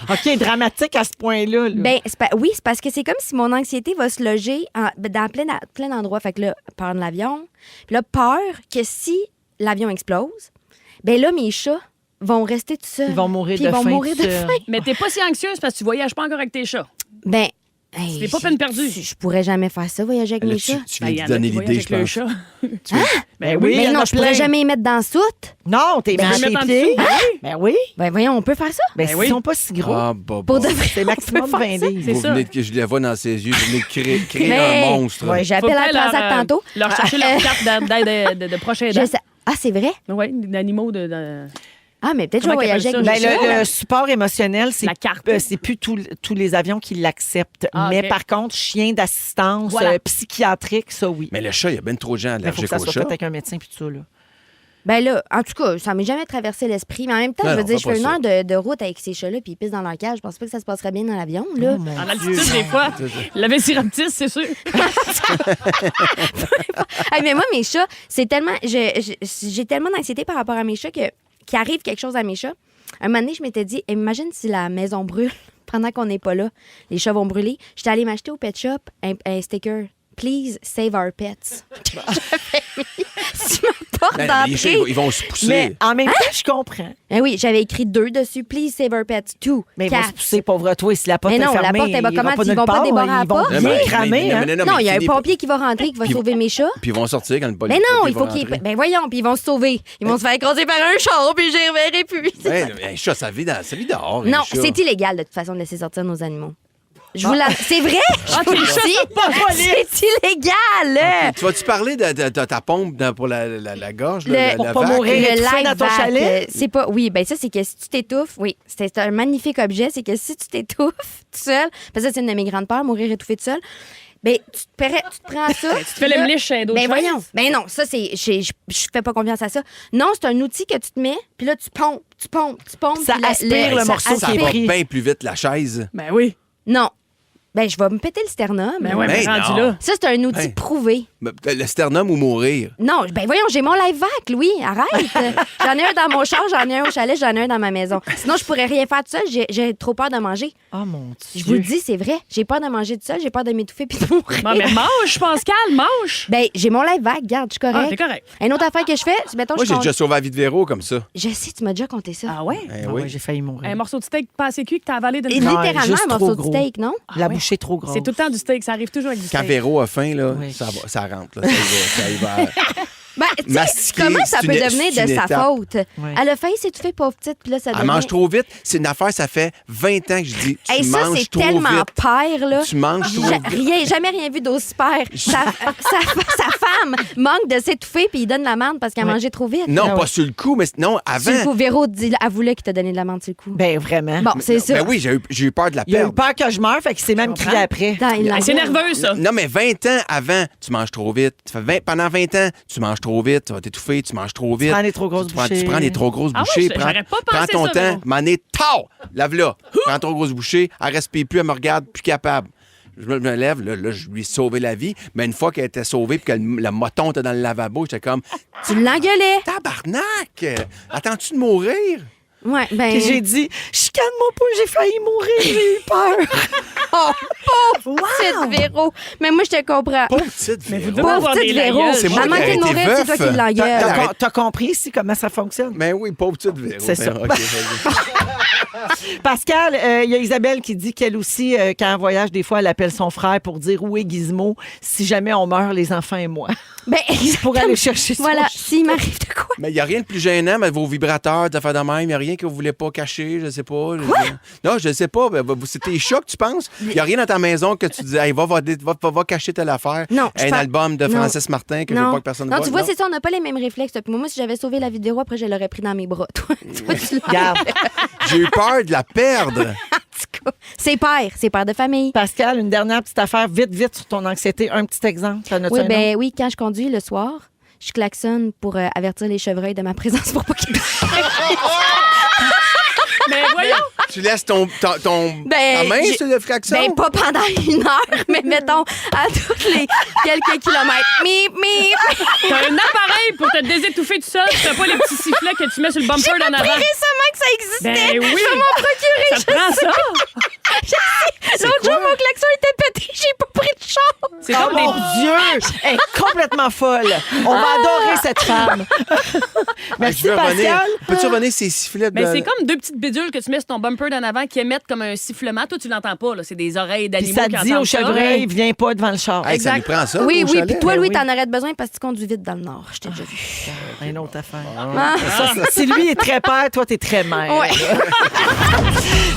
OK, dramatique à ce point-là. Là. Ben, oui, c'est parce que c'est comme si mon anxiété va se loger dans plein d'endroits. Fait que là, peur de l'avion. Puis là, peur que si l'avion explose, ben là, mes chats vont rester tout seuls. Ils vont mourir Puis de ils vont faim. mourir tout de seuls. faim. Mais t'es pas si anxieuse parce que tu voyages pas encore avec tes chats. Ben, hey, C'est pas peine perdue. Je pourrais jamais faire ça, voyager avec Là, mes tu chats. tu Ben, viens y de en a donner qui voyagent l'idée, je avec pense. le chat. Ben oui, il Mais y en non, a je pourrais plein. jamais y mettre dans la soute. Non, t'es Ben, mis je vais les mettre en pieds. dessous. Ben oui. Ben voyons, on peut faire ça. Ben, Ben ils oui. sont pas si gros. Ah, bah, Pour bah. de vrai. C'est maximum on peut 20 faire ça. livres. C'est Vous ça. venez de- je les vois dans ses yeux. Vous venez de créer Mais- un monstre. Ouais. J'appelle à Transat tantôt. Leur chercher leur carte d'aide de prochain Je aidant. sais- Ah, c'est vrai? Oui, d'animaux de... Ah, mais peut-être que je vais Comment voyager qu'ils avec appellent mes Ben, chats. le support émotionnel, c'est La carte. c'est plus tous les avions qui l'acceptent. Ah, Mais OK. par contre, chien d'assistance Voilà. psychiatrique, ça oui. Mais le chat, il y a bien trop de gens Il faut que allergiques ça au soit chat. fait avec un médecin puis tout ça. Là. Ben là, en tout cas, ça m'est jamais traversé l'esprit. Mais en même temps, Non, je veux non, dire, je fais fais une pas heure de route avec ces chats-là, puis ils pissent dans leur cage. Je pense pas que ça se passerait bien dans l'avion, là. En altitude, des fois. La Vélociraptor, c'est sûr. Hey, mais moi, mes chats, c'est tellement. J'ai tellement d'anxiété par rapport à mes chats qu'il arrive quelque chose à mes chats. Un moment donné, je m'étais dit, imagine si la maison brûle pendant qu'on n'est pas là. Les chats vont brûler. J'étais allée m'acheter au pet shop un sticker. Please save our pets. J'avais mis sur ma porte Ben, les chats, d'entrée. ils vont se pousser. Mais en même temps, je comprends. Eh oui, j'avais écrit 2 dessus. Please save our pets. 2. Mais ils vont se pousser, pauvre toi, si la porte Mais est non, la fermée. porte, elle va ils comment? pas Ils nulle vont pas part, débarrer à la ils vont porte? bien Mais- cramer. hein. Non, il y a un finit- pompier qui va rentrer, qui va Puis- sauver mes chats. Puis ils vont sortir quand le Mais non, il faut qu'ils qu'ils. Ben voyons, puis ils vont se sauver. Ils vont se faire écraser par un char, puis j'y reverrai plus. Un chat, ça vit dehors. Non, un chat. c'est illégal de toute façon de laisser sortir nos animaux. Je vous C'est vrai? Je vous tes le chats dis. C'est illégal! Tu vas-tu parler de ta pompe pour la gorge? Pour pas vague? mourir. Le étouffé live dans ton vac, chalet? c'est pas. Oui, ben ça, c'est que si tu t'étouffes, oui, c'est un magnifique objet, c'est que si tu t'étouffes tout seul, parce que ça, c'est une de mes grandes peurs, mourir étouffé tout seul, ben tu te prends ça. Tu te fais le liche d'eau de Ben chaise. voyons. Ben non, ça, c'est. Je fais pas confiance à ça. Non, c'est un outil que tu te mets, puis là, tu pompes. Ça puis aspire le ça morceau qui Ça est va pris. bien plus vite, la chaise. Ben oui. Non. Ben, je vais me péter le sternum. Ben ouais, mais Ben rendu non. là. Ça, c'est un outil Hey. prouvé. Le sternum ou mourir. Non, ben voyons, j'ai mon live vac, Louis, arrête. J'en ai un dans mon char, j'en ai un au chalet, j'en ai un dans ma maison. Sinon, je pourrais rien faire tout seul, j'ai trop peur de manger. Oh mon Je Dieu. vous le dis, c'est vrai. J'ai peur de manger tout seul, j'ai peur de m'étouffer puis de mourir. Bon, mais mange, Pascal, mange. Ben, j'ai mon live vac, garde, je suis Ah, correct. t'es correct. Une autre affaire que je fais, c'est, mettons, Moi, je j'ai compte- déjà sauvé la vie de Véro comme ça. Je sais, tu m'as déjà conté ça. Ah ouais? Eh Ah oui. ouais, j'ai failli mourir. Un morceau de steak pas assez cuit que t'as avalé de Et Non, littéralement, juste un morceau trop de gros. steak, non? La ouais. bouchée trop grosse. C'est tout le temps du steak, ça arrive toujours avec du Quand steak. Véro a faim, là, Oui. ça rentre. Là, ça y va. Ben, tu sais, Mastiquer, comment ça c'est peut une- devenir c'est de une sa étape. faute? Ouais. Elle a failli s'étouffer, pauvre petite, puis là, ça Elle devient... mange trop vite. C'est une affaire, ça fait 20 ans que je dis tu Hey, ça, manges c'est trop tellement vite. pire, là. Tu manges trop vite. Jamais rien vu d'aussi pire. Sa femme manque de s'étouffer puis il donne la merde parce qu'elle a mangé trop vite. Non, Ah pas ouais. sur le coup, mais non, Sur le avant. coup, Véro avouait qu'il t'a donné de la merde sur le coup. Ben vraiment. Bon, c'est ça. Ben oui, j'ai eu peur de la Il a eu perdre. peur que je meure, fait qu'il s'est même crié après. Dans- il Ah, c'est l'engueule. nerveux, ça. Non, mais 20 ans avant, tu manges trop vite. Pendant 20 ans, tu manges trop vite, tu vas t'étouffer, tu manges trop vite. prends des trop grosses Tu prends des trop grosses Ah ouais, bouchées. j'aurais pas Prends pensé ton ça, temps, Véro. m'en est tard. Lave-la. Prends trop grosses bouchées, elle respire plus, elle me regarde, plus capable. Je me lève, là, je lui ai sauvé la vie. Mais une fois qu'elle était sauvée puis que le moton était dans le lavabo, j'étais comme Tu l'engueulais. tabarnak! Attends-tu de mourir? Ouais, ben. Puis j'ai dit, chicane-moi pas, j'ai failli mourir, j'ai eu peur. Oh, pauvre petite Véro. Mais moi, je te comprends. Pauvre petite Véro. vous devez Pauvre avoir petite des Véro. lagueules. C'est moi Elle qui manquait aurais de été mourir, c'est toi veuf. qui l'engueule. T'as compris ici comment ça fonctionne? Mais oui, pauvre petite Véro. C'est ça. OK, vas-y. Pascal, il y a Isabelle qui dit qu'elle aussi, quand elle voyage, des fois, elle appelle son frère pour dire où est Gizmo si jamais on meurt, les enfants et moi. Ben, Pour aller chercher ça. Voilà, s'il m'arrive de quoi. Mais il n'y a rien de plus gênant, mais vos vibrateurs, des affaires de même, il n'y a rien que vous ne voulez pas cacher, je sais pas. Non, je sais pas. C'est tes chocs, tu penses? Il n'y a rien dans ta maison que tu dis, hey, va cacher telle affaire. Non, je Un pense- album de non. Francis Martin que je veux Non, pas que personne non voit. tu vois, c'est ça, on n'a pas les mêmes réflexes. Puis moi, si j'avais sauvé la vie de Véro, après, je l'aurais pris dans mes bras. Toi, tu l'as. Regarde, J'ai eu peur de la perdre. C'est père de famille. Pascal, une dernière petite affaire, vite, sur ton anxiété. Un petit exemple. T'en as-tu Oui, un ben oui, quand je conduis le soir, je klaxonne pour avertir les chevreuils de ma présence pour pas qu'ils... Mais voyons. Tu laisses ta main j'ai- sur le klaxon? Ben, pas pendant 1 heure, mais mettons, à tous les quelques kilomètres. Mip, mip. T'as un appareil pour te désétouffer tout seul. T'as pas les petits sifflets que tu mets sur le bumper d'en avant. Récemment que ça existait. Ben oui. Je vais m'en procurer. Ça te prend ça. L'autre jour, mon klaxon était pété. J'ai pas pris de char. C'est Oh comme des... mon Dieu! Elle est complètement folle. On va adorer cette femme. Merci, Je veux revenir. Pascal. Peux-tu revenir ces sifflets? Mais c'est comme 2 petites bidules que tu mets sur ton bumper d'en avant qui émettent comme un sifflement. Toi, tu l'entends pas. Là. C'est des oreilles Puis d'animaux ça qui te dit entendent au ça. chevreuil, viens pas devant le char. Hey, ça nous Exact. prend ça, Oui, au oui. chalet? Puis toi, Ben Louis, oui. t'en aurais besoin parce que tu conduis vite dans le Nord. Je t'ai déjà vu. Une autre affaire. Ah. Si lui est très père, toi, t'es très mère. Ouais.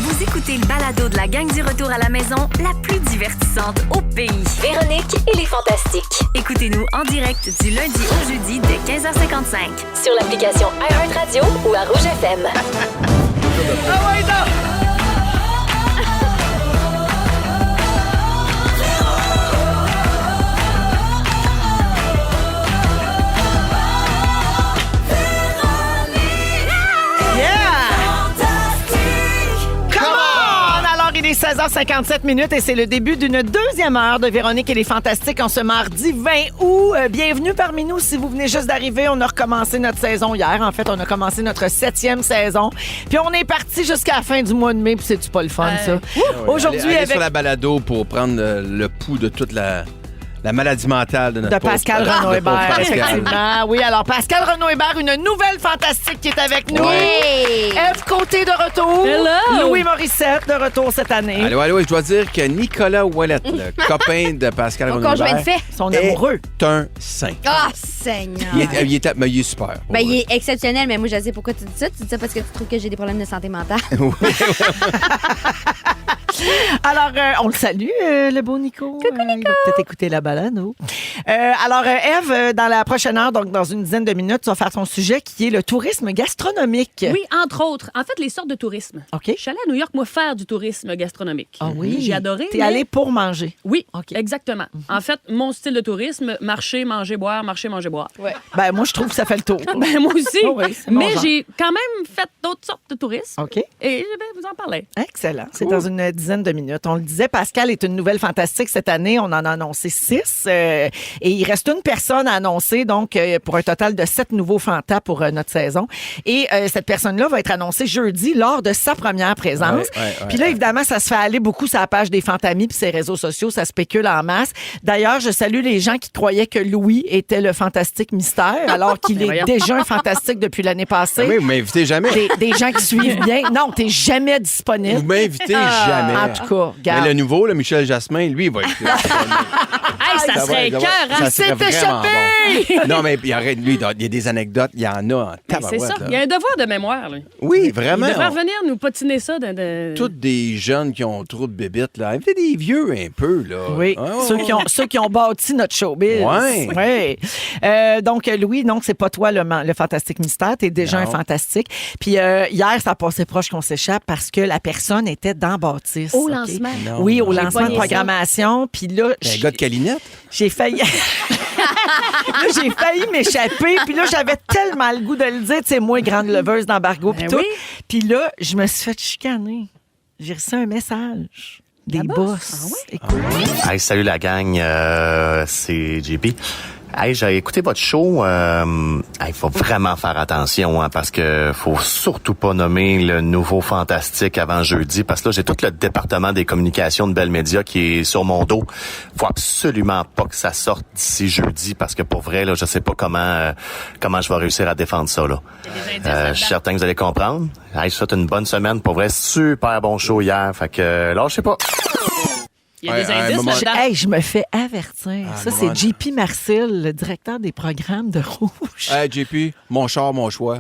Vous écoutez le balado de la gang du retour à la maison, la plus divertissante au pays. Véronique et les Fantastiques. Écoutez-nous en direct du lundi au jeudi dès 15h55 sur l'application iHeartRadio ou à Rouge FM. est 16h57 et c'est le début d'une deuxième heure de Véronique et les Fantastiques en ce mardi 20 août. Bienvenue parmi nous. Si vous venez juste d'arriver, on a recommencé notre saison hier. En fait, on a commencé notre 7e saison. Puis on est parti jusqu'à la fin du mois de mai. Puis c'est-tu pas le fun, ça? Aujourd'hui, allez avec sur la balado pour prendre le pouls de toute la maladie mentale de notre de Pascal pauvre- Renaud-Hébert, pauvre Pascal. effectivement. Oui, alors Pascal Renaud-Hébert, une nouvelle fantastique qui est avec nous. Hey! Ève Côté de retour. Hello! Louis Morissette de retour cette année. Allô, je dois dire que Nicolas Ouellette, le copain de Pascal Mon Renaud-Hébert, conjoint de fait. Son amoureux. est un saint. Ah, Seigneur. Il est super. Ben, il est exceptionnel, mais moi, je sais pourquoi tu dis ça. Tu dis ça parce que tu trouves que j'ai des problèmes de santé mentale. Alors, on le salue, le beau Nico. Il va peut-être écouter la balade. Alors, Ève, dans la prochaine heure, donc dans une dizaine de minutes, tu vas faire ton sujet qui est le tourisme gastronomique. Oui, entre autres. En fait, les sortes de tourisme. OK. Je suis allée à New York, moi, faire du tourisme gastronomique. Ah oui. J'ai adoré. T'es mais- allé pour manger. Oui, OK. exactement. En fait, mon style de tourisme, marcher, manger, boire, marcher, manger, boire. Ben, moi, je trouve que ça fait le tour. Ben, moi aussi. Oh oui, c'est mon mais genre. j'ai quand même fait d'autres sortes de tourisme. OK. Et je vais vous en parler. Excellent. C'est dans une dizaine de minutes. On le disait, Pascal est une nouvelle fantastique cette année. On en a annoncé 6. Et il reste une personne à annoncer, donc, pour un total de 7 nouveaux fantas pour notre saison. Et cette personne-là va être annoncée jeudi lors de sa première présence. Ouais, Puis là, évidemment, ça se fait aller beaucoup sur la page des Fantamis puis ses réseaux sociaux. Ça spécule en masse. D'ailleurs, je salue les gens qui croyaient que Louis était le fantastique mystère, alors qu'il est Voyons. déjà un fantastique depuis l'année passée. Oui, vous m'invitez jamais. Des gens qui suivent bien. Non, t'es jamais Vous disponible. m'invitez jamais. En tout cas, Mais regarde. le nouveau, le Michel Jasmin, lui, il va être là. Hey, ça serait va- cœur, hein? ça serait s'est vraiment échappé! bon. Non, mais il arrête, lui, il y a des anecdotes, il y en a en Ben, c'est tabarouette. ça. là. Il y a un devoir de mémoire, lui. Oui, Il vraiment. devrait revenir nous patiner ça de... Toutes des jeunes qui ont trop de bébites, là. Invitez des vieux un peu, là. Oui, Ah, ceux qui ont bâti notre showbiz. Ouais. Oui. Donc, Louis, donc c'est pas toi le fantastique mystère, t'es déjà Non. un fantastique. Puis hier, ça passait proche qu'on s'échappe parce que la personne était dans bâtisse. Au OK? lancement. Non. Oui, au J'ai lancement de pogné ça. programmation. Puis là, Un gars de Calinette? j'ai failli... Là, j'ai failli m'échapper. Puis là, j'avais tellement le goût de le dire. Tu sais, moi, grande leveuse d'embargo, puis Ben tout. oui. Puis là, je me suis fait chicaner. J'ai reçu un message des La boss? boss. Ah Écoute, Hey, salut la gang, c'est JP. Hey, j'ai écouté votre show. Il faut vraiment faire attention, hein, parce que faut surtout pas nommer le nouveau fantastique avant jeudi, parce que là, j'ai tout le département des communications de Bell Media qui est sur mon dos. Faut absolument pas que ça sorte d'ici jeudi, parce que pour vrai, là, je sais pas comment je vais réussir à défendre ça, là. Je suis certain que vous allez comprendre. Hey, je vous souhaite une bonne semaine. Pour vrai, super bon show hier. Fait que, là, je sais pas. Il y a des Ouais, à un indices moment- là-dedans. hey, je me fais avertir. Ah, Ça, non, c'est non. JP Marcel, le directeur des programmes de Rouge. Hey, JP, mon char, mon choix.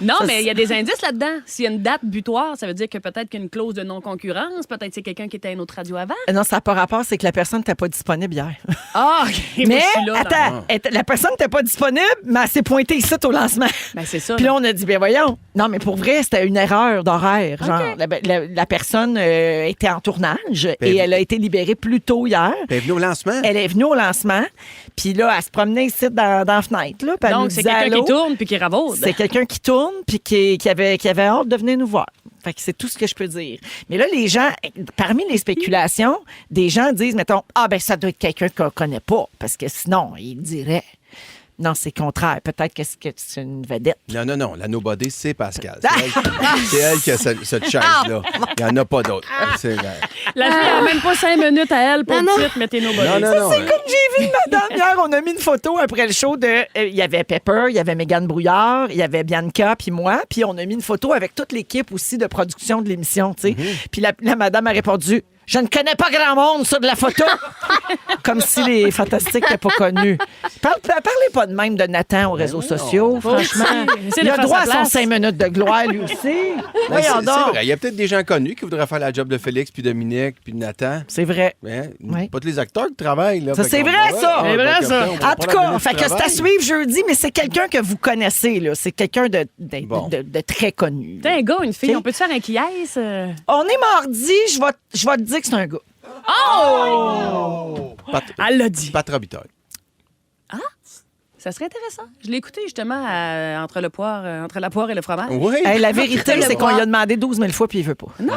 Non, mais il y a des indices là-dedans. S'il y a une date butoir, ça veut dire que peut-être qu'il y a une clause de non-concurrence. Peut-être que c'est quelqu'un qui était à une autre radio avant. Non, ça n'a pas rapport, c'est que la personne n'était pas disponible hier. Ah, OK. Mais, Moi, je suis là, attends, la personne n'était pas disponible, mais elle s'est pointée ici au lancement. Ben, c'est ça. Puis là, on a dit, ben voyons. Non, mais pour vrai, c'était une erreur d'horaire. Genre, la personne était en tournage et elle a été libérée plus tôt hier. Elle est venue au lancement. Elle est venue au lancement, puis là, elle se promenait ici dans la fenêtre. Là, puis elle nous Donc, c'est disait quelqu'un allô. qui tourne puis qui ravaude. C'est quelqu'un qui tourne puis qui avait hâte de venir nous voir. Fait que c'est tout ce que je peux dire. Mais là, les gens, parmi les spéculations, des gens disent, mettons, ah ben ça doit être quelqu'un qu'on connaît pas, parce que sinon, ils diraient. Non, c'est contraire. Peut-être que c'est une vedette. Non. La nobody, c'est Pascal. C'est elle qui a cette chaise-là. Il n'y en a pas d'autre. C'est La fille n'a même pas 5 minutes à elle pour dire mettez nos bonnets. Non. C'est comme j'ai vu une madame hier, on a mis une photo après le show de... Il y avait Pepper, il y avait Mégane Brouillard, il y avait Bianca, puis moi, puis on a mis une photo avec toute l'équipe aussi de production de l'émission, tu sais. Puis la madame a répondu... Je ne connais pas grand monde sur de la photo. Comme si les fantastiques n'étaient pas connus. Parlez pas de même de Nathan aux réseaux sociaux, franchement. C'est Il a le droit à face à son place. 5 minutes de gloire, lui aussi. Voyons C'est donc. vrai. Il y a peut-être des gens connus qui voudraient faire la job de Félix, puis Dominique, puis de Nathan. C'est vrai. Mais Oui. pas tous les acteurs qui travaillent. Là. Ça, Fait c'est qu'on- vrai, ça. Ouais, C'est vrai, fait que, ça. on va En tout prendre la cas, minute fait de que c'est à travail. suivre jeudi, mais c'est quelqu'un que vous connaissez, là. C'est quelqu'un de Bon. très connu. T'es un gars, une fille, OK. on peut te faire un quiès? On est mardi, je vais te dire que c'est un gars. Pat- Elle l'a dit. Pat Robitaille. Ça serait intéressant. Je l'ai écouté justement entre la poire et le fromage. Oui. Hey, la vérité, c'est qu'on lui a demandé 12 000 fois puis il veut pas. Non.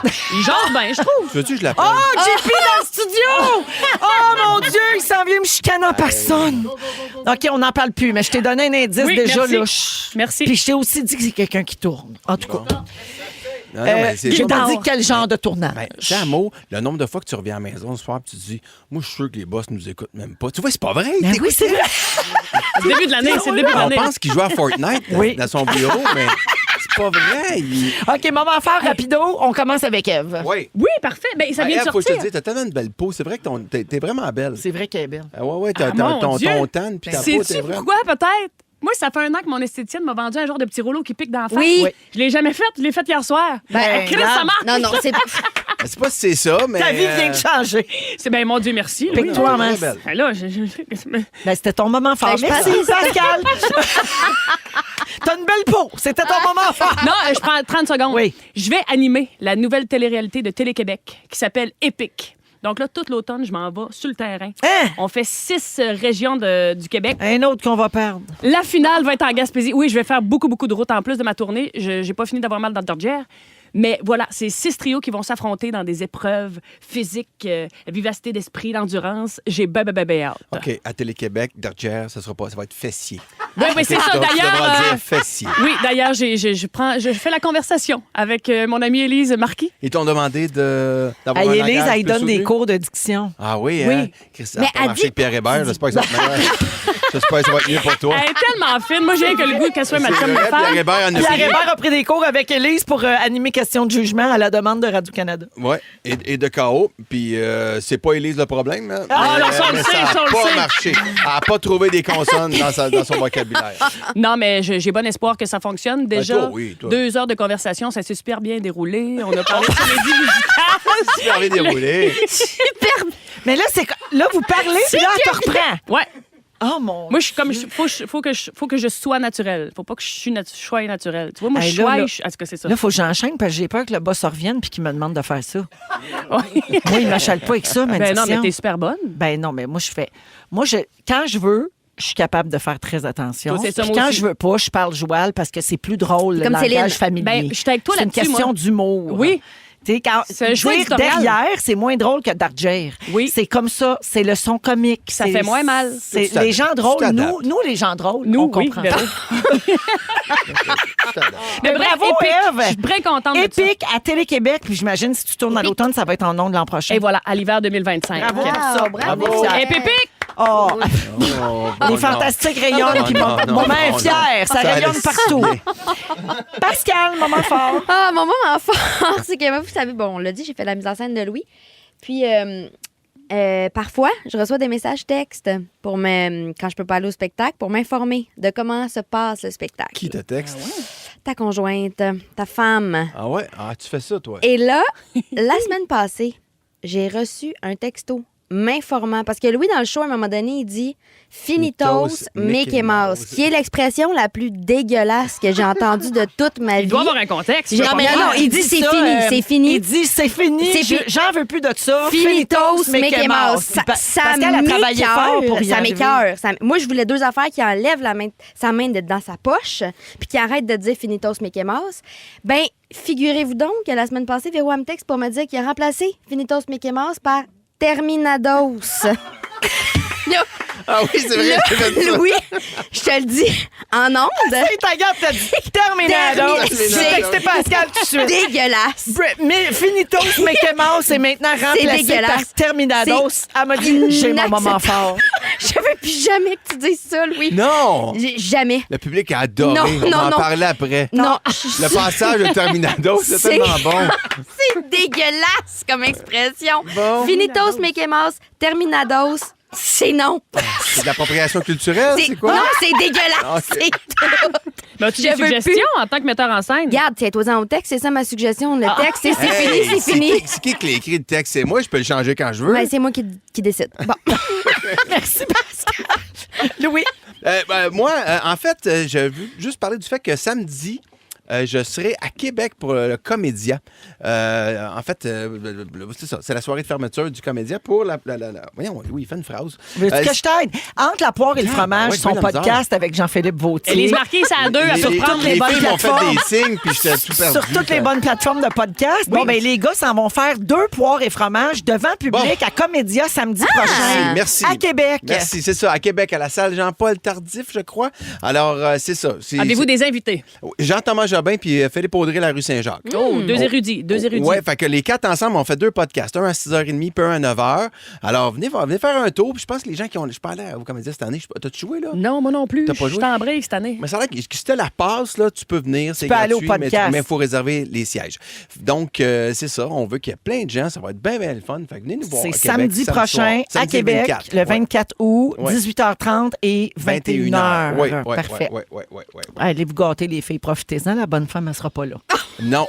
Il jase bien, je trouve. Veux-tu que je l'appelle? Oh, JP dans le studio! Oh mon Dieu, il s'en vient me chicaner en personne. OK, on n'en parle plus, mais je t'ai donné un indice Oui, déjà. merci. Là. Merci. Puis je t'ai aussi dit que c'est quelqu'un qui tourne. En tout cas. Non, mais c'est J'ai ça. pas dit quel genre de tournage. Ben, tu sais, Amo, le nombre de fois que tu reviens à la maison ce soir et tu te dis, moi, je suis sûr que les boss nous écoutent même pas. Tu vois, c'est pas vrai. Ben oui, c'est vrai. C'est le début de l'année, c'est le début de On l'année. pense qu'il joue à Fortnite Oui. dans son bureau, mais c'est pas vrai. OK, moment fort, rapido. On commence avec Eve. Oui. Oui, parfait. Ben, ça vient de Faut que je te sortir. dise, t'as tellement une belle peau. C'est vrai que t'es vraiment belle. C'est vrai qu'elle est belle. Ah ouais, t'as mon ton Dieu. tan puis ta peau, Sais-tu t'es vraiment... pourquoi, peut-être? Moi, ça fait un an que mon esthéticienne m'a vendu un genre de petit rouleau qui pique dans la face. Oui. Je l'ai jamais fait. Je l'ai fait hier soir. Ben, Chris, regarde. ça marche. Non, non, c'est Je sais pas si c'est ça, mais... Ta vie vient de changer. C'est bien, mon Dieu, merci. Pique-toi en très masse. belle. Ben là, Ben, c'était ton moment fort. Ben, je Merci, pense- Pascal. T'as une belle peau. C'était ton moment fort. Non, je prends 30 secondes. Oui. Je vais animer la nouvelle télé-réalité de Télé-Québec qui s'appelle Épique. Donc là, tout l'automne, je m'en vais sur le terrain. Hein? On fait 6 régions du Québec. Un autre qu'on va perdre. La finale va être en Gaspésie. Oui, je vais faire beaucoup, beaucoup de routes en plus de ma tournée. Je n'ai pas fini d'avoir mal dans le Dodgère. Mais voilà, c'est 6 trios qui vont s'affronter dans des épreuves physiques, vivacité d'esprit, d'endurance. J'ai hâte. OK, à Télé-Québec, Dodgers, ça va être fessier. Oui, oui, c'est ça. Donc, tu devras D'ailleurs, dire fessier. oui, d'ailleurs, je fais la conversation avec mon amie Élise Marquis. Ils t'ont demandé d'avoir un Hey, langage Élise, elle plus donne des soutenu? cours de diction. Ah oui, Oui. hein? Christ, Mais elle a pas elle marché dit- avec Pierre Hébert. J'espère que ça va être meilleur. J'espère que ça va être mieux pour toi. Elle est tellement fine. Moi, j'ai rien que le goût qu'elle soit ma C'est chum de vrai, Pierre femme. Hébert en a Pierre pris. Hébert a pris des cours avec Élise pour animer question de jugement à la demande de Radio-Canada. Oui, et de KO. Puis c'est pas Élise le problème. Hein? Ah, là, ça, on le mais sait, ça ça, on n'a le pas sait. marché. Elle n'a pas trouvé des consonnes dans son vocabulaire. Non, mais j'ai bon espoir que ça fonctionne. Déjà, toi, oui, toi. 2 heures de conversation, ça s'est super bien déroulé. On a parlé de comédie musicale. Super bien déroulé. Mais là, là vous parlez, puis là, elle te reprend. Ouais. Oh mon Moi, je suis comme. Faut que je sois naturelle. Faut pas que je sois naturelle. Tu vois, moi, Hey, je là, sois. là. En tout cas, c'est ça. Là, il faut que j'enchaîne parce que j'ai peur que le boss revienne puis qu'il me demande de faire ça. Ouais. Moi, il m'achale pas avec ça, ma Ben non, mais diction. t'es super bonne. Ben non, mais moi, quand je veux, je suis capable de faire très attention. Toi, c'est ça, Puis moi quand aussi. je veux pas, je parle joual parce que c'est plus drôle, le Comme langage Céline. familier. Ben, je suis avec toi c'est une là-dessus, question moi. d'humour. Oui. Tu sais, quand C'est un choix dire éditorial. derrière, c'est moins drôle que d'Arger. Oui. C'est comme ça, c'est le son comique. Ça c'est- fait moins mal. C'est Tu t'adaptes. les gens Tu drôles, t'adaptes. nous les gens drôles, Nous, on oui, comprend. Véro. Mais bref, bravo, Épique. Ève. Je suis très contente de ça. Épique à Télé-Québec, puis j'imagine si tu tournes à l'automne, ça va être en ondes l'an prochain. Et voilà, à l'hiver 2025. Bravo OK. pour ça. bravo. Et Pépique! Oh, Oh, les non. fantastiques rayonnent, Non, puis non, non, mon main non, est fière, ça Ça rayonne allait partout. si Pascal, moment fort. Ah, mon moment fort, c'est que vous savez, bon, on l'a dit, j'ai fait la mise en scène de Louis. Puis, parfois, je reçois des messages textes quand je peux pas aller au spectacle, pour m'informer de comment se passe le spectacle. Qui te texte? Ta conjointe, ta femme. Ah ouais? Ah, tu fais ça, toi? Et là, la semaine passée, j'ai reçu un texto m'informant. Parce que Louis, dans le show, à un moment donné, il dit « Finitos, Mickey Mouse », qui est l'expression la plus dégueulasse que j'ai entendue de toute ma vie. Il doit avoir un contexte. Non, mais non, il dit c'est ça, fini, c'est fini. Il dit c'est fini, C'est fini. j'en veux plus de ça. Finitos, Mickey Mouse. Ça Pascal a travaillé fort pour y ça arriver. m'écoeure. Moi, je voulais 2 affaires qui enlèvent sa main dans sa poche puis qui arrêtent de dire Finitos, Mickey Mouse. Ben, figurez-vous donc que la semaine passée, Véro me texte pour me dire qu'il a remplacé Finitos, Mickey Mouse par Terminados. Ah oui, c'est vrai, j'ai fait ça. Louis, je te le dis en ondes. Et ta garde t'a dit Terminado. Terminado. J'ai texté Pascal tout de suite. Dégueulasse. Mais Finitos Mickey Mouse est maintenant remplacé par dégueulasse. Terminados. Elle m'a dit j'ai mon moment fort. Je veux plus jamais que tu dises ça, Louis. Non! Jamais. Le public a adoré. Non, On non, va en non. parler après. Non. Le passage de Terminado, c'est C'est- tellement bon. C'est dégueulasse comme expression. Bon. Finitos, Mickey Mouse, Terminados, c'est non. C'est de l'appropriation culturelle, c'est quoi? Non, c'est dégueulasse. Ok. C'est tout. Mais as-tu Je des veux suggestions en tant que metteur en scène? Regarde, tiens-toi au texte, c'est ça ma suggestion. Le texte, c'est Hey, fini, c'est fini. C'est qui qui écrit le texte? C'est moi, je peux le changer quand je veux. Ben, c'est moi qui décide. Bon. Merci Pascal. Louis. Moi, en fait, je veux juste parler du fait que samedi, je serai à Québec pour le Comédia. En fait, c'est ça. C'est la soirée de fermeture du Comédia pour la... Voyons, Louis, il fait une phrase. Veux-tu que je t'aide? Entre la poire et le fromage, ouais, son oui, la podcast avec Jean-Philippe Vautier. Les marqués, ça a deux à surprendre. les bonnes filles m'ont fait plateformes. des signes, puis j'étais tout perdu. Sur toutes les bonnes plateformes de podcast. Bon, ben les gars s'en vont faire 2 poires et fromage devant public à Comédia samedi prochain. Merci. À Québec. Merci, c'est ça, à Québec, à la salle Jean-Paul Tardif, je crois. Alors, c'est ça. Avez-vous des invités? Jean-Thomas Jobin puis Philippe Audrey, la rue Saint-Jacques. Oh, deux érudits. Ouais, fait que les 4 ensemble, on fait 2 podcasts. Un à 6h30 puis un à 9h. Alors, venez faire un tour. Puis je pense que les gens qui ont... Je parlais au Comédia cette année. T'as-tu joué, là? Non, moi non plus. T'as pas Je joué? suis en break cette année. Mais ça a l'air que si t'as la passe, là, tu peux venir. C'est peux aller gratuit, au podcast. mais il faut réserver les sièges. Donc, c'est ça. On veut qu'il y ait plein de gens. Ça va être bien, bien le fun. Fait que venez nous voir. C'est à Québec, samedi prochain soir. à Samedi Québec, 24. le 24 août, Ouais. 18h30 et 21h. Oui, Parfait. oui. Allez vous gâter, les filles. Profitez-en. La bonne femme, elle sera pas là. Non.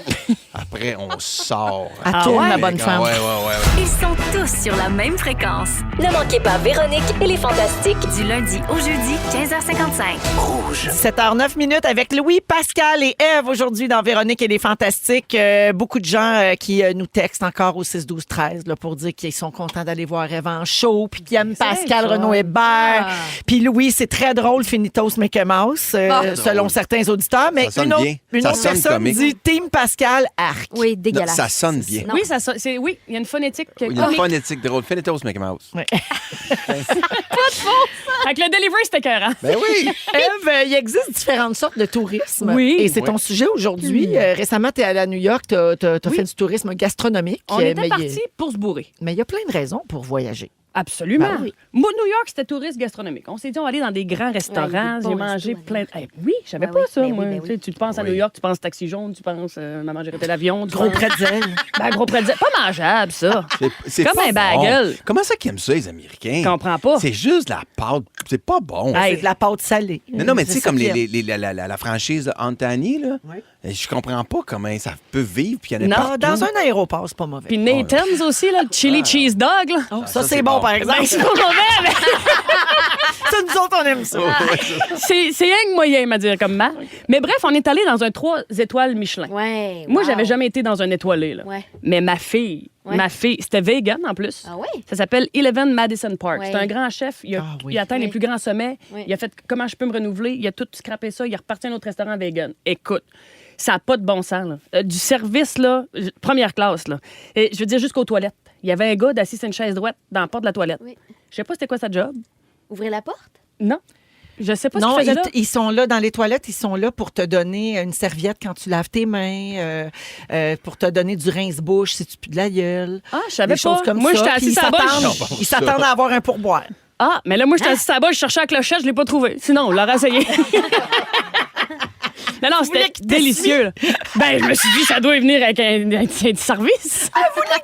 Après, on sort. Elle tourne, la bonne Ouais, femme. ouais. Ils sont tous sur la même fréquence. Ne manquez pas Véronique et les Fantastiques du lundi au jeudi 15h55. 7h09 avec Louis, Pascal et Ève aujourd'hui dans Véronique et les Fantastiques. Beaucoup de gens qui nous textent encore au 6-12-13 là, pour dire qu'ils sont contents d'aller voir Ève en show, puis qu'ils aiment Pascal Renaud-Hébert. Puis Louis, c'est très drôle, Finitos Mickey Mouse, selon certains auditeurs. Mais Ça sonne une autre, bien. une Ça autre sonne personne comique. dit Team Pascal Arc. Oui, Non, dégueulasse. ça sonne bien. Non. Oui, oui, il y a une phonétique Il y a une comique. phonétique drôle. Finitos Mickey Mouse. Avec le delivery, c'était écœurant. Ben oui. Ève, il existe différentes sortes de tourisme. Oui. Et c'est ton sujet aujourd'hui. Récemment, tu es allé à New York, tu as fait du tourisme gastronomique. On mais était partis pour se bourrer. Mais il y a plein de raisons pour voyager. Absolument. Ben oui. Moi, New York, c'était touriste gastronomique. On s'est dit, on va aller dans des grands restaurants. des bons J'ai mangé restos, plein de... ouais. oui, je savais Ben pas oui, ça, ben oui, moi. ben oui. Tu sais, tu penses à New York, tu penses taxi jaune, tu penses maman, j'ai raté l'avion. Gros pretzel. Ben, gros pretzel. Pas mangeable, ça. C'est Comme pas un bagel. bon. Comment ça qu'ils aiment ça, les Américains? Je comprends pas. C'est juste de la pâte. C'est pas bon. Hey. C'est de la pâte salée. Non, mais tu C'est sais, ça comme qu'ils aiment. la franchise Antani, là, je comprends pas comment ça peut vivre. Puis il y en a Non, partout. Dans un aéroport, c'est pas mauvais. Puis Nathan's aussi, là, le chili cheese dog, là. ça, c'est bon, par exemple. Ben, c'est pas mauvais, mais Ça, nous autres, on aime ça. c'est rien que moyen, m'a dire comme marque. Mais bref, on est allé dans un 3 étoiles Michelin. Ouais. Moi, wow. j'avais jamais été dans un étoilé, là. Ouais. Mais ma fille, c'était vegan en plus. Ah oui? Ça s'appelle Eleven Madison Park. Ouais. C'est un grand chef. Il a, Ah oui. il a atteint les Oui. plus grands sommets. Oui. Il a fait comment je peux me renouveler. Il a tout scrappé ça. Il a reparti à un autre restaurant vegan. Écoute, ça n'a pas de bon sens. Là. Du service, là, première classe. Là. Et, je veux dire, jusqu'aux toilettes. Il y avait un gars assis sur une chaise droite dans la porte de la toilette. Oui. Je sais pas c'était quoi sa job. Ouvrir la porte? Non. Je sais pas ce Non, qu'il faisait là. ils sont là dans les toilettes, ils sont là pour te donner une serviette quand tu laves tes mains, pour te donner du rince-bouche si tu pues de la gueule. Ah, je savais des choses pas. comme Moi, ça. j'étais Puis assise à la ils s'attendent à avoir un pourboire. Ah, mais là, moi, j'étais assise à la bas, je cherchais la clochette, je l'ai pas trouvé. Sinon, on l'aurait essayé. Non, c'était voulais qu'il délicieux. Là. Ben, je me suis dit, ça doit venir avec un service. Ah, vous voulez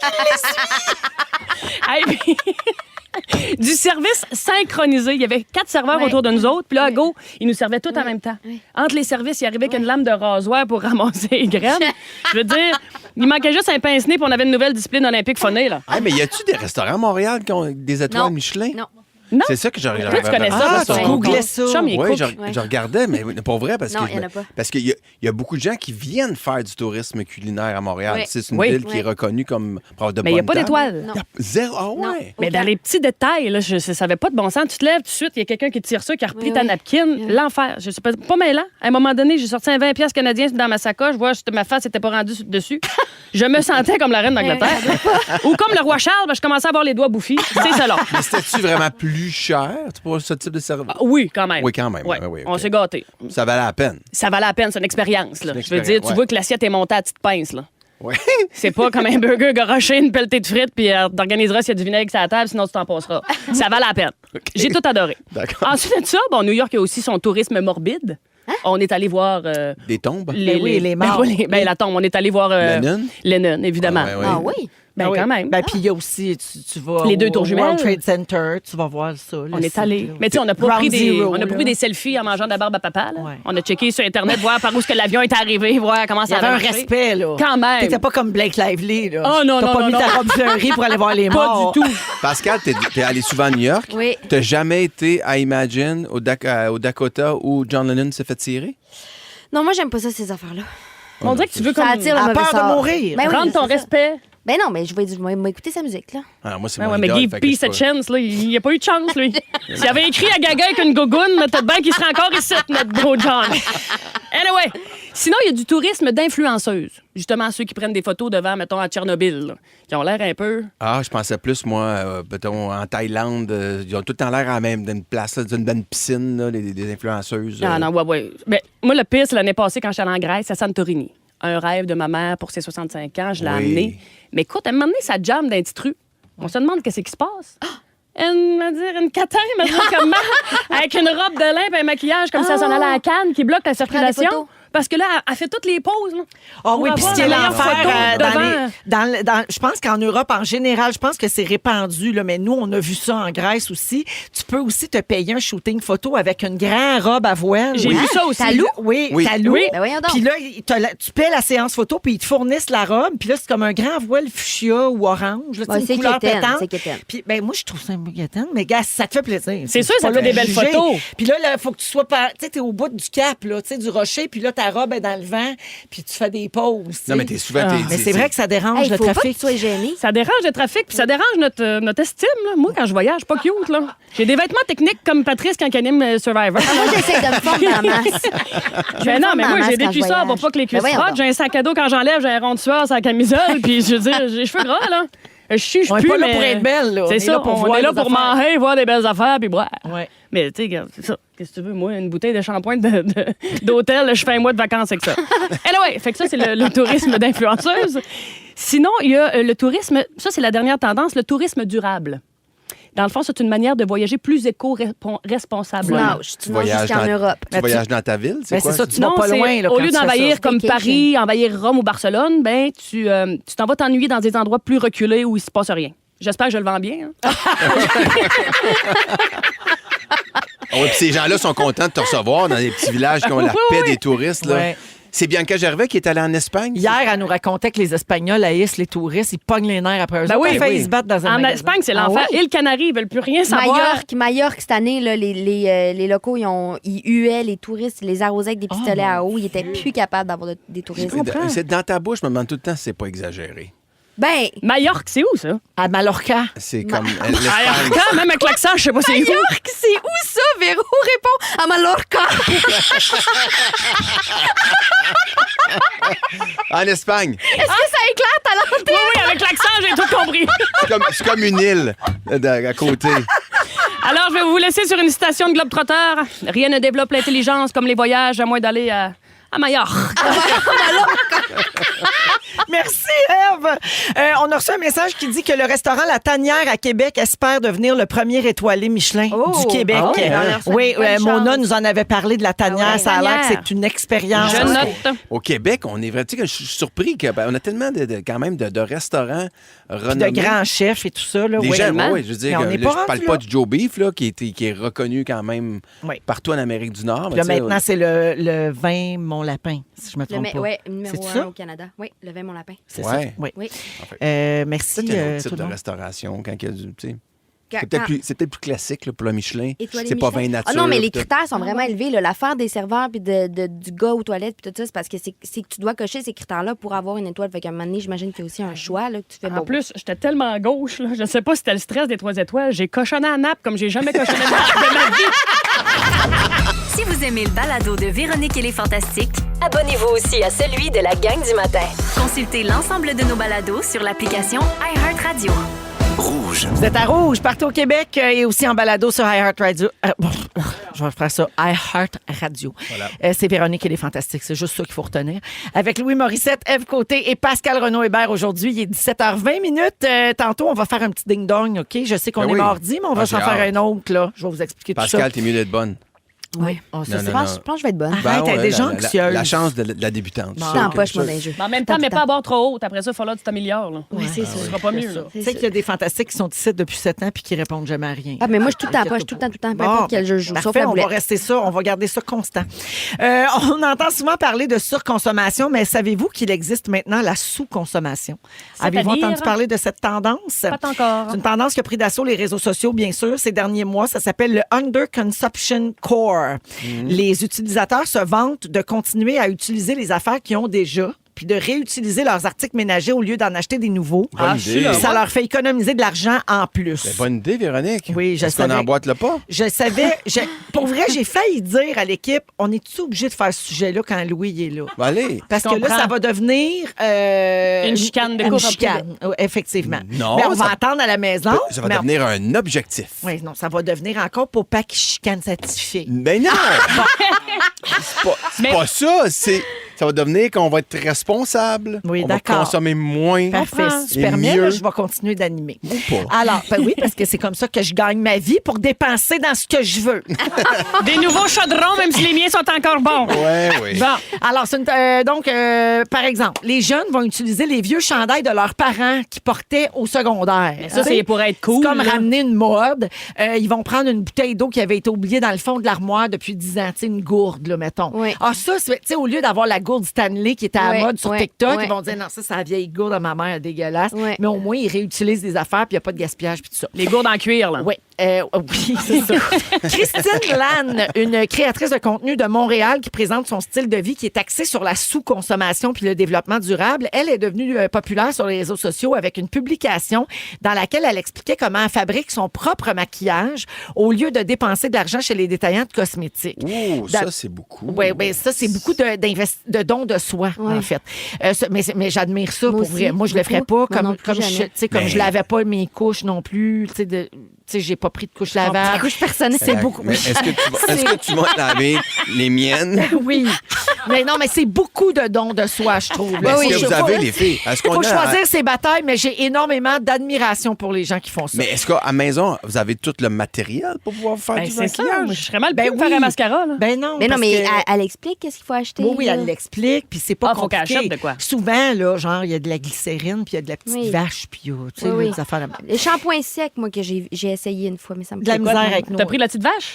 qu'il Du service synchronisé. Il y avait 4 serveurs Ouais. autour de nous autres. Puis là, à go, ils nous servaient tout en même temps. Ouais. Entre les services, il arrivait avec une lame de rasoir pour ramasser les graines. Je veux dire, il manquait juste un pince-nez puis on avait une nouvelle discipline olympique phonée, là. Ah, mais y a-tu des restaurants à Montréal qui ont des étoiles Non. Michelin? Non. Non. C'est ça que j'aurais. Toi, tu connais ça, Ah, parce tu que googlais ça. Chum, il est Oui, cook. je regardais, mais pour vrai, parce Non, que il y en a pas. parce qu'il y a beaucoup de gens qui viennent faire du tourisme culinaire à Montréal. Oui. C'est une Oui. ville qui est reconnue comme pour de Mais il n'y a bonne pas table. d'étoile. Non. Y a zéro. Ah Non. ouais. Mais dans les petits détails, là, ça n'avait pas de bon sens. Tu te lèves tout de suite, il y a quelqu'un qui tire ça, qui a repris Oui, ta oui. napkin. L'enfer. Je sais pas mêlant. À un moment donné, j'ai sorti un 20$ canadien dans ma sacoche. Ma face n'était pas rendue dessus. Je me sentais comme la reine d'Angleterre. Ou comme le roi Charles, je commençais à avoir les doigts bouffis. C'est ça, là. Mais c'était-tu vraiment plus cher pour ce type de service? Ah, oui, quand même. Oui, quand même. Ouais. Oui, On ok. s'est gâtés. Ça valait la peine. Ça valait la peine, c'est une expérience. Là. C'est une Je veux dire, expérience, tu ouais. vois que l'assiette est montée à petite pince. Là. Oui. C'est pas comme un burger garoché, une pelletée de frites, puis t'organiseras s'il y a du vinaigre sur la table, sinon tu t'en passeras. Ça valait la peine. J'ai tout adoré. D'accord. Ensuite de ça, New York a aussi son tourisme morbide. On est allé voir Des tombes? les morts. la tombe. On est allé voir Lennon? Lennon, évidemment. Ah, ouais, Ah oui? Ben, Ah oui. quand même. Ben, puis il y a aussi, tu vas Les deux au tours jumelles. World Trade Center, tu vas voir ça. le On est site, allé. là. Mais tu sais, on n'a pas Ground pris des, Zero, on a pas là. pris des selfies en mangeant de la barbe à papa. Là. Ouais. On a checké sur Internet, voir par où est-ce que l'avion est arrivé, voir comment Il y ça avait un marché. respect, là. Quand même. T'étais pas comme Blake Lively, là. Oh, non, T'as non, pas non, mis non. ta robe fleurie pour aller voir les morts. Pas du tout. Pascal, t'es allé souvent à New York? Oui. T'as jamais été à Imagine, au Dakota, où John Lennon s'est fait tirer? Non, moi, j'aime pas ça, ces affaires-là. On dirait que tu veux Ça comme attire le À mauvais peur de sort. mourir. Ben oui, prendre ton c'est ça. respect. Ben non, mais je vais écouter sa musique, là. Alors, moi, c'est Ouais, mon ouais, mais idole, give fait que peace je a sais pas. chance, là. Il a pas eu de chance, lui. S'il avait écrit à Gaga avec une gogoune, peut-être bien qu'il serait encore ici, notre gros John. Anyway, sinon, il y a du tourisme d'influenceuses. Justement, ceux qui prennent des photos devant, mettons, à Tchernobyl, là, qui ont l'air un peu... Ah, je pensais plus, moi, mettons, en Thaïlande, ils ont tout le temps l'air à même d'une place, là, d'une piscine, là, les influenceuses. Non, non, ouais. Ben, moi, le pire, c'est l'année passée, quand j'étais allée en Grèce, à Santorini. Un rêve de ma mère pour ses 65 ans, je l'ai Oui. amené. Mais écoute, à un moment donné, ça jamme d'un petit truc. On se demande qu'est-ce qui se passe. Une catin, comment? Avec une robe de lin et un maquillage comme ça s'en allait à Cannes qui bloque la circulation. photos. Parce que là, elle fait toutes les poses. Là, Ah pour oui, puis ce avoir qui est la meilleure l'enfer photo devant. je pense qu'en Europe, en général, je pense que c'est répandu, là, mais nous, on a vu ça en Grèce aussi. Tu peux aussi te payer un shooting photo avec une grande robe à voile. J'ai vu ça aussi. T'as loué? Oui, Oui. t'as loué. Ben voyons donc. Puis là, tu paies la séance photo, puis ils te fournissent la robe. Puis là, c'est comme un grand voile fuchsia ou orange. Là, Ouais, une c'est couleur quétaine, pétante. c'est quétaine. Puis ben, moi, je trouve ça un peu quétaine, mais gars, ça te fait plaisir. C'est sûr, ça pas fait là des belles juger. photos. Puis là, il faut que tu sois... Tu sais, t'es au bout du cap, là, tu sais, du rocher, puis là, ta robe est dans le vent, puis tu fais des pauses. tu sais. Non, mais t'es souvent... Mais c'est vrai que ça dérange Il le faut pas que trafic. tu sois gêné. Ça dérange le trafic, puis ça dérange notre estime. Là. Moi, quand je voyage, pas cute. Là. J'ai des vêtements techniques comme Patrice quand elle anime Survivor. Moi, j'essaie de me fondre dans la masse. Ben non, mais moi, j'ai des quand je cuissards pour voyage. pas que les cuisses Ben voyons frottent. J'ai un sac à dos quand j'enlève, j'ai un rond de sueur sur la camisole, puis je veux dire, j'ai les cheveux gras, là. Je suis, je On est pue, pas là mais... pour être belle, là. On C'est est ça, là pour on voir est là des pour affaires. manger, voir des belles affaires, puis boire. Ouais. Mais tu sais, regarde, c'est ça. Qu'est-ce que tu veux, moi, une bouteille de shampoing d'hôtel, je fais un mois de vacances avec ça. Anyway, fait que ça, c'est le tourisme d'influenceuse. Sinon, il y a le tourisme, ça, c'est la dernière tendance, le tourisme durable. Dans le fond, c'est une manière de voyager plus éco-responsable. Non, tu nages jusqu'en Europe. Tu voyages dans ta ville, c'est Ben, quoi? c'est ça, tu Non, vas pas c'est loin. Là, au quand lieu tu fais d'envahir ça. comme Vacation. Paris, envahir Rome ou Barcelone, ben tu t'en vas t'ennuyer dans des endroits plus reculés où il se passe rien. J'espère que je le vends bien. Hein? Ah ouais, puis ces gens-là sont contents de te recevoir dans des petits villages qui ont la paix des touristes. Là. Ouais. C'est Bianca Gervais qui est allée en Espagne. Hier, elle nous racontait que les Espagnols haïssent les touristes, ils pognent les nerfs après eux. Ben autres. oui, Parfois, oui. ils se battent dans un En magasin. Espagne, c'est Ah l'enfer. ouais? Île Canaries, ils veulent plus rien savoir. Majorque, cette année, là, les locaux, ils huaient les touristes, ils les arrosaient avec des pistolets à eau. Ils étaient plus capables d'avoir des touristes. C'est dans ta bouche, je me demande tout le temps si c'est pas exagéré. Ben, Majorque, c'est où, ça? À Mallorca. C'est comme l'Espagne. Mallorca, même avec l'accent, je sais pas c'est où. Majorque, c'est où ça? Véro répond à Mallorca. En Espagne. Est-ce que ça éclate à l'antenne? Oui, avec l'accent, j'ai tout compris. C'est comme une île à côté. Alors, je vais vous laisser sur une citation de Globetrotter. Rien ne développe l'intelligence comme les voyages, à moins d'aller à Majorque. Merci, Eve. On a reçu un message qui dit que le restaurant La Tanière à Québec espère devenir le premier étoilé Michelin Oh, du Québec. ah oui, on a reçu Oui, une bonne Mona chance. nous en avait parlé de La Tanière. Ah ouais, Ça a l'air que Tanière. c'est une expérience. Je note. Au Québec, on est vrai. Tu sais que je suis surpris qu'on a tellement quand même de restaurants Puis renommés. de grands chefs et tout ça. Là, Des oui. gens, tellement. oui, je veux dire, Mais on là, n'est je pas parle rendu pas là. du Joe Beef, là, qui est reconnu quand même Oui. partout en Amérique du Nord. Puis là, mais tu sais, maintenant, c'est le vin Mon Lapin, si je me Le trompe pas. ouais, numéro C'est 1 ça? au Canada. Oui, le vin, mon lapin. C'est Ouais. ça. Oui. Oui. Merci. c'est un autre tout type le de monde. restauration. Quand il y a du, tu sais, Quand- c'est peut-être plus classique là, pour le Michelin. Étoilé C'est pas Michelin. vin nature. Ah non, mais les tout. critères sont vraiment élevés. là. L'affaire des serveurs puis du gars aux toilettes puis tout ça, c'est parce que c'est que tu dois cocher ces critères-là pour avoir une étoile. Fait qu'à un moment donné, j'imagine qu'il y a aussi un choix là, que tu fais. En bon, plus, j'étais tellement à gauche, là. Je sais pas si c'était le stress des 3 étoiles. J'ai cochonné à nappe comme j'ai jamais cochonné de ma vie. Si vous aimez le balado de Véronique et les Fantastiques, abonnez-vous aussi à celui de la gang du matin. Consultez l'ensemble de nos balados sur l'application iHeartRadio. Rouge. Vous êtes à Rouge, partout au Québec et aussi en balado sur iHeartRadio. Je vais faire ça, iHeartRadio. C'est Véronique et les Fantastiques, c'est juste ça qu'il faut retenir. Avec Louis Morissette, Ève Côté et Pascal Renaud-Hébert aujourd'hui. Il est 17h20 minutes. Tantôt, on va faire un petit ding-dong, OK? Je sais qu'on Ben est oui. mardi, mais on va Ah, s'en j'ai faire hâte. un autre, là. Je vais vous expliquer tout Pascal, ça. t'es mieux d'être bonne. Oui. Oh, ça, Non, c'est- Je pense que je vais être bonne. Arrête, elle est déjà la- anxieuse. La chance de la débutante. Bon. C'est Je sûr t'en que- poche, moi, sûr- dans les jeux. Mais en même temps, Tout mais le pas à bord trop haute. Après ça, il va falloir que tu t'améliores. Là. Oui, c'est Ce ça. sera pas mieux. Là. Tu sais qu'il y a des fantastiques qui sont ici depuis 7 ans puis qui répondent jamais à rien. Ah, mais moi, je suis tout le temps poche, tout le temps, peu importe quel jeu je joue. Sauf Parfait, la on va boulette. rester ça, on va garder ça constant. On entend souvent parler de surconsommation, mais savez-vous qu'il existe maintenant la sous-consommation? Avez-vous C'est-à-dire? entendu parler de cette tendance? Pas encore. C'est une tendance qui a pris d'assaut les réseaux sociaux, bien sûr, ces derniers mois. Ça s'appelle le Under Consumption Core. Store. Les utilisateurs se vantent de continuer à utiliser les affaires qu'ils ont déjà puis de réutiliser leurs articles ménagers au lieu d'en acheter des nouveaux. Bonne idée. Ça leur fait économiser de l'argent en plus. C'est bonne idée, Véronique. Oui, je Est-ce qu'on savais. emboîte le pas? Je savais. Pour vrai, j'ai failli dire à l'équipe, on est-tu obligé de faire ce sujet-là quand Louis il est là? Ben, allez. Parce que là, comprends. ça va devenir... Une chicane de Une course. chicane, oui, effectivement. Non, Mais on ça- va attendre à la maison. Ça va mais devenir un objectif. Oui, non, ça va devenir encore pour pas qu'ils chicanent cette petite fille. Ben non! C'est pas ça. Ça va devenir qu'on va être responsable. Oui, on va d'accord. consommer moins. Parfait. Si tu et permets, mieux. là, je vais continuer d'animer. Ou pas. Alors, ben oui, parce que c'est comme ça que je gagne ma vie pour dépenser dans ce que je veux. Des nouveaux chaudrons, même si les miens sont encore bons. Ouais, oui. Bon. Alors, par exemple, les jeunes vont utiliser les vieux chandails de leurs parents qui portaient au secondaire. Mais ça, Tu sais, c'est pour être cool. C'est comme là. ramener une mode. Ils vont prendre une bouteille d'eau qui avait été oubliée dans le fond de l'armoire depuis 10 ans. Tu sais, une gourde, là, mettons. Oui. Ah, ça, tu sais, au lieu d'avoir la gourde Stanley qui était à la Oui, mode sur oui, TikTok, oui. ils vont dire non, ça, c'est la vieille gourde de ma mère, dégueulasse. Oui. Mais au moins, ils réutilisent des affaires puis il n'y a pas de gaspillage puis tout ça. Les gourdes en cuir, là. Oui, oui, c'est ça. Christine Lannes, une créatrice de contenu de Montréal qui présente son style de vie qui est axé sur la sous-consommation puis le développement durable. Elle est devenue populaire sur les réseaux sociaux avec une publication dans laquelle elle expliquait comment elle fabrique son propre maquillage au lieu de dépenser de l'argent chez les détaillants de cosmétiques. Ouh, ça, c'est beaucoup. Oui, ben ça, c'est beaucoup de dons de soi, Ouais. en fait. Mais j'admire ça pour Moi aussi, vrai. Moi, je le ferais pas beaucoup. Moi non plus, comme jamais. je lavais pas mes couches non plus. Tu sais, j'ai pas pris de couche lavable. Couche personnelle. C'est beaucoup. Mais est-ce que tu vas laver les miennes? Oui. Mais non, mais c'est beaucoup de dons de soi, je trouve. Mais là. est-ce que vous avez les filles? Est-ce Il qu'on faut a- choisir ses batailles, mais j'ai énormément d'admiration pour les gens qui font ça. Mais est-ce qu'à la maison, vous avez tout le matériel pour pouvoir faire Ben, du c'est ça. maquillage? Moi, je serais mal Ben pris de faire oui. un mascara, là. Ben non. Mais non, parce mais que- elle explique qu'est-ce qu'il faut acheter. Oui, là. elle l'explique, puis c'est pas Ah, faut qu'elle compliqué. achète de quoi? Souvent, là, genre, il y a de la glycérine, puis il y a de la petite Oui. vache, puis tu sais, Oui, là, oui. des affaires de... Les shampoings secs, moi, que j'ai essayé une fois, mais ça me De la fait misère quoi, avec nous. T'as pris la petite vache?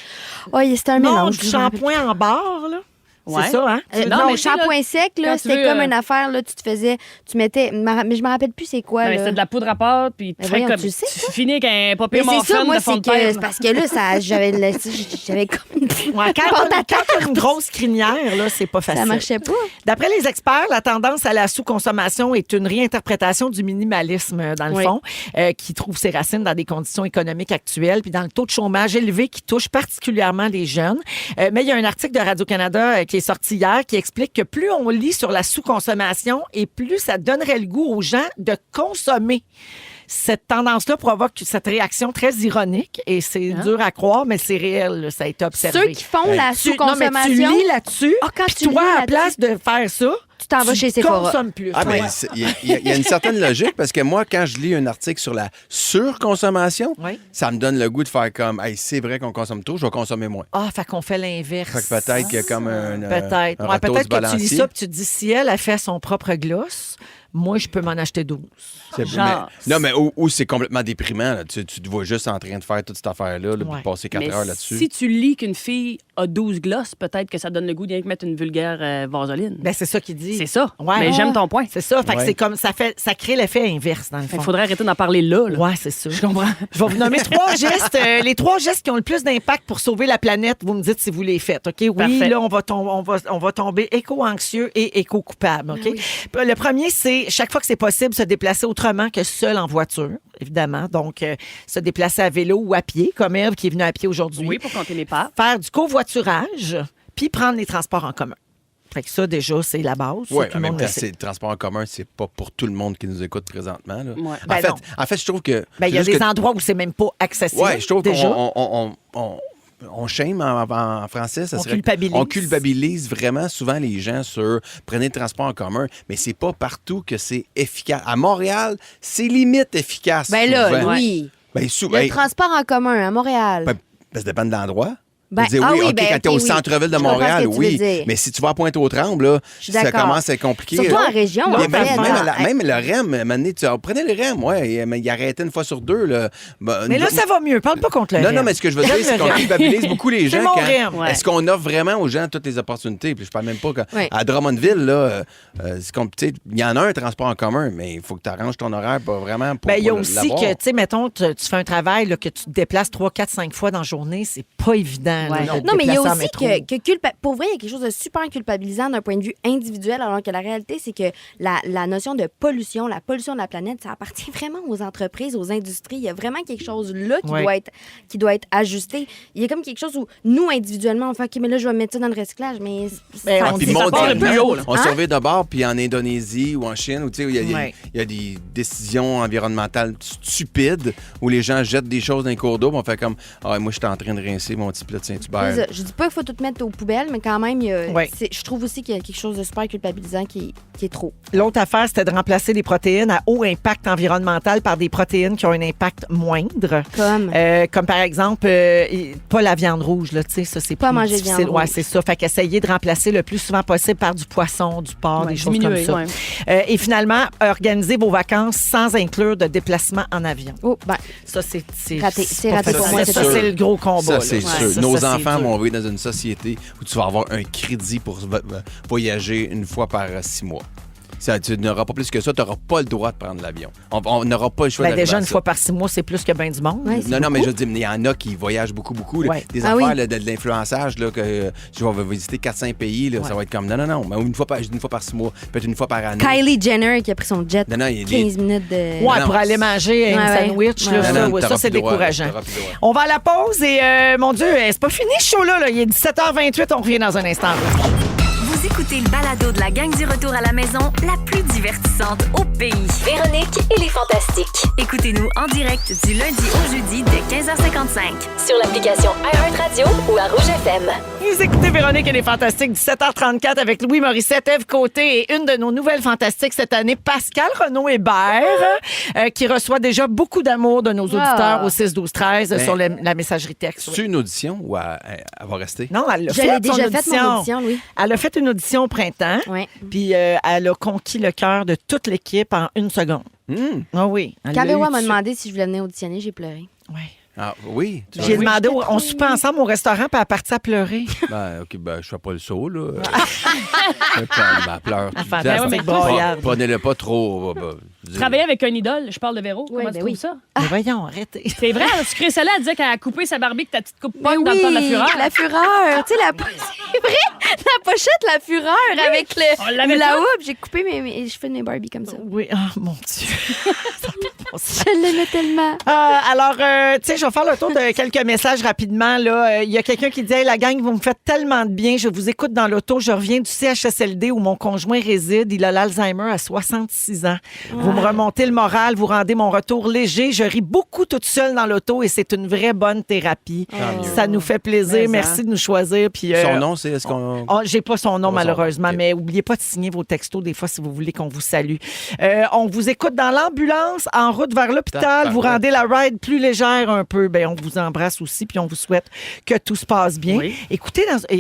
Oui, c'était un Non, mélange. du shampoing en barre, là. Ouais. C'est ça, hein? Non, Non, mais le tu sais, là, shampoing sec, là, quand tu c'était veux, comme une affaire, là, tu mettais, mais je me rappelle plus c'est quoi, Ben, là. c'est de la poudre à pâte, puis tu Mais fais voyons, comme. tu le sais, Tu finis avec un Mais papier c'est ça, morphine moi, de fond c'est de terre. que, parce que là, j'avais comme Ouais, quand t'as une grosse crinière, là, c'est pas facile. ça marchait pas. D'après les experts, la tendance à la sous-consommation est une réinterprétation du minimalisme, dans le Oui. fond, qui trouve ses racines dans des conditions économiques actuelles, puis dans le taux de chômage élevé qui touche particulièrement les jeunes. Mais il y a un article de Radio-Canada qui est sorti hier qui explique que plus on lit sur la sous-consommation et plus ça donnerait le goût aux gens de consommer. Cette tendance-là provoque cette réaction très ironique et c'est dur à croire, mais c'est réel, là, ça a été observé. Ceux qui font la Non, mais sous-consommation, tu lis là-dessus, Ah, quand puis tu toi, lis à la là-dessus, place de faire ça, tu t'en vas chez Sephora. consommes plus. Ah, Ouais. ben, il y a une certaine logique parce que moi, quand je lis un article sur la surconsommation, Oui. ça me donne le goût de faire comme, hey, c'est vrai qu'on consomme trop, je vais consommer moins. Ah, fait qu'on fait l'inverse. Fait que peut-être qu'il y a comme un Peut-être. un Ouais, retour peut-être du que tu lis balancier. ça puis tu te dis, si elle a fait son propre gloss, moi, je peux m'en acheter 12. C'est- Genre. non, mais où c'est complètement déprimant. Là. Tu te vois juste en train de faire toute cette affaire-là, là, puis Ouais. de passer 4 Mais heures là-dessus. si tu lis qu'une fille a 12 glosses, peut-être que ça donne le goût d'y mettre une vulgaire vaseline. Ben, c'est ça qu'il dit. C'est ça. Ouais. Mais j'aime ton point. C'est ça. Fait que Ouais. c'est comme, ça crée l'effet inverse, dans le Il fond. faudrait arrêter d'en parler là. Ouais, c'est ça. Je comprends. Je vais vous nommer 3 gestes. Les 3 gestes qui ont le plus d'impact pour sauver la planète. Vous me dites si vous les faites, OK? Oui, Parfait. là, on va tomber éco-anxieux et éco-coupable, OK? Le premier, c'est chaque fois que c'est possible, se déplacer autrement que seul en voiture, évidemment. Donc, se déplacer à vélo ou à pied, comme Ève qui est venue à pied aujourd'hui. Oui, pour compter mes pas. Faire du covoiturage, puis prendre les transports en commun. Fait que ça, déjà, c'est la base. Ça, Oui, tout en le même monde temps, le sait. le transport en commun, c'est pas pour tout le monde qui nous écoute présentement. Là. Ouais. Ben non. En fait, je trouve que. Ben, il y a c'est juste des que- endroits où c'est même pas accessible. Ouais, je trouve déjà. on shame en français. Ça On serait, culpabilise. On culpabilise vraiment souvent les gens sur prenez le transport en commun, mais c'est pas partout que c'est efficace. À Montréal, c'est limite efficace. Ben là, souvent. oui. Ben, souvent. Le transport en commun à Montréal. Ben, ça dépend de l'endroit. Ben, Je veux dire, ah oui, oui, OK, ben, quand t'es OK, au oui. centre-ville de Je comprends Montréal, ce que tu veux oui. dire. Mais si tu vas à Pointe-aux-Trembles, là, Je suis ça d'accord. commence à être compliqué. Surtout là. en région, Puis en même, fait. même le REM, à un moment donné, prenez le REM, ouais, mais il arrêtait une fois sur 2. Là. Ben, Mais là, ça va mieux. Parle pas contre le Non, REM. non, mais ce que je veux dire, J'aime c'est le qu'on REM. culpabilise beaucoup les C'est gens. mon quand- REM. Ouais. Est-ce qu'on offre vraiment aux gens toutes les opportunités? Puis je parle même pas Ouais. à Drummondville, là, c'est comme, tu sais, il y en a un transport en commun, mais il faut que tu arranges ton horaire pour vraiment pour Ben, il y a pour aussi l'avoir. que, tu sais, mettons, tu fais un travail là, que tu te déplaces 3, 4, 5 fois dans la journée, c'est pas évident culpabilisant. Ouais. là, de Non, mais il y a déplacer en aussi métro. pour vrai, il y a quelque chose de super culpabilisant d'un point de vue individuel, alors que la réalité, c'est que la notion de pollution, la pollution de la planète, ça appartient vraiment aux entreprises, aux industries. Il y a vraiment quelque chose là qui doit être ajusté. Il y a comme quelque chose où nous, individuellement, on fait OK, mais là, je vais mettre ça dans le recyclage, mais Ben, on Puis dit ça part un peu mondialement, haut, là. on surveille d'abord, puis en Indonésie ou en Chine, où il Ouais. y a des décisions environnementales stupides où les gens jettent des choses dans les cours d'eau, puis on fait comme moi, je suis en train de rincer mon petit plat de Saint-Hubert. Je dis pas qu'il faut tout mettre aux poubelles, mais quand même, Ouais. je trouve aussi qu'il y a quelque chose de super culpabilisant qui est trop. L'autre affaire, c'était de remplacer les protéines à haut impact environnemental par des protéines qui ont un impact moindre. Comme par exemple, pas la viande rouge, là, tu sais, ça, c'est Pas plus manger de difficile. viande Ouais, rouge. c'est ça. Fait qu'essayer de remplacer le plus souvent possible par du poisson, du porc, des choses diminuer, comme ça. Et finalement, organiser vos vacances sans inclure de déplacement en avion. Oh, ben, Ça, c'est Raté. c'est C'est pas raté facile. pour moi, Ça, c'est c'est le gros combat. Ça, là. c'est Ouais, sûr. ça, Nos c'est enfants dur. vont vivre dans une société où tu vas avoir un crédit pour voyager une fois par 6 mois. Ça, tu n'auras pas plus que ça, tu n'auras pas le droit de prendre l'avion. On n'aura pas le choix Ben, d'arriver déjà, à une ça. fois par 6 mois, c'est plus que bien du monde. Ouais, Non, mais je dis, il y en a qui voyagent beaucoup. Là. Ouais. Des Ah affaires oui. là, de l'influençage, là, que je vais visiter 4-5 pays, là, ça va être comme non. Mais une fois par 6 mois, peut-être une fois par année. Kylie Jenner qui a pris son jet Non, il y a 15 minutes de... Ouais, Non, pour aller manger un Ouais, sandwich, ouais. là, Non, ça, t'auras c'est plus le droit, décourageant. t'auras plus le droit. On va à la pause et, mon Dieu, c'est pas fini ce show-là. Là. Il est 17h28, on revient dans un instant. Vous écoutez le balado de la gang du retour à la maison, la plus divertissante au pays. Véronique et les Fantastiques. Écoutez-nous en direct du lundi au jeudi dès 15h55 sur l'application iHeartRadio ou à Rouge FM. Vous écoutez Véronique et les Fantastiques, 17h34 avec Louis Morissette, Ève Côté et une de nos nouvelles fantastiques cette année, Pascal Renaud-Hébert, qui reçoit déjà beaucoup d'amour de nos auditeurs au 6-12-13 sur la messagerie texte. C'est une audition ou elle va rester? Non, elle l'a Je l'ai fait, déjà son fait, mon audition, Louis. Elle a fait une audition au printemps, Ouais. puis elle a conquis le cœur de toute l'équipe en 1 seconde. Ah oui. elle Quand l'a eu Véro m'a dessus. demandé si je voulais venir auditionner, j'ai pleuré. Ouais. Ah, oui. tu J'ai vois. demandé, on soupait ensemble au restaurant, puis elle est partie à pleurer. OK, je fais pas le saut, là. Ma pleure. tout le temps. Fantastique broyarde. Prenez-le pas trop. Travailler avec un idole, je parle de Véro. Oui, Comment ben tu trouves ça? Mais voyons, arrêtez. C'est vrai, la sucrée-salée, elle disait qu'elle a coupé sa Barbie, que ta petite coupe Mais pogne dans le temps de la fureur. la fureur. Tu sais, c'est vrai, la pochette, la fureur avec On le l'avait la pas. houppe. J'ai coupé mes cheveux de mes Barbie comme ça. Oui, oh mon Dieu. Ça a pas de bon sens. Je l'aimais tellement. Alors, tu sais, je vais faire le tour de quelques messages rapidement. Là, il y a quelqu'un qui dit hey, la gang, vous me faites tellement de bien. Je vous écoute dans l'auto. Je reviens du CHSLD où mon conjoint réside. Il a l'Alzheimer à 66 ans. Vous me remontez le moral. Vous rendez mon retour léger. Je ris beaucoup toute seule dans l'auto et c'est une vraie bonne thérapie. Ça nous fait plaisir. Mais Merci de nous choisir. Puis, Son nom, c'est est-ce qu'on. j'ai pas son nom, Pas son nom, malheureusement, ok. mais oubliez pas de signer vos textos des fois si vous voulez qu'on vous salue. On vous écoute dans l'ambulance, en route vers l'hôpital. Vous rendez la ride plus légère un peu. Ben, on vous embrasse aussi, puis on vous souhaite que tout se passe bien. Oui.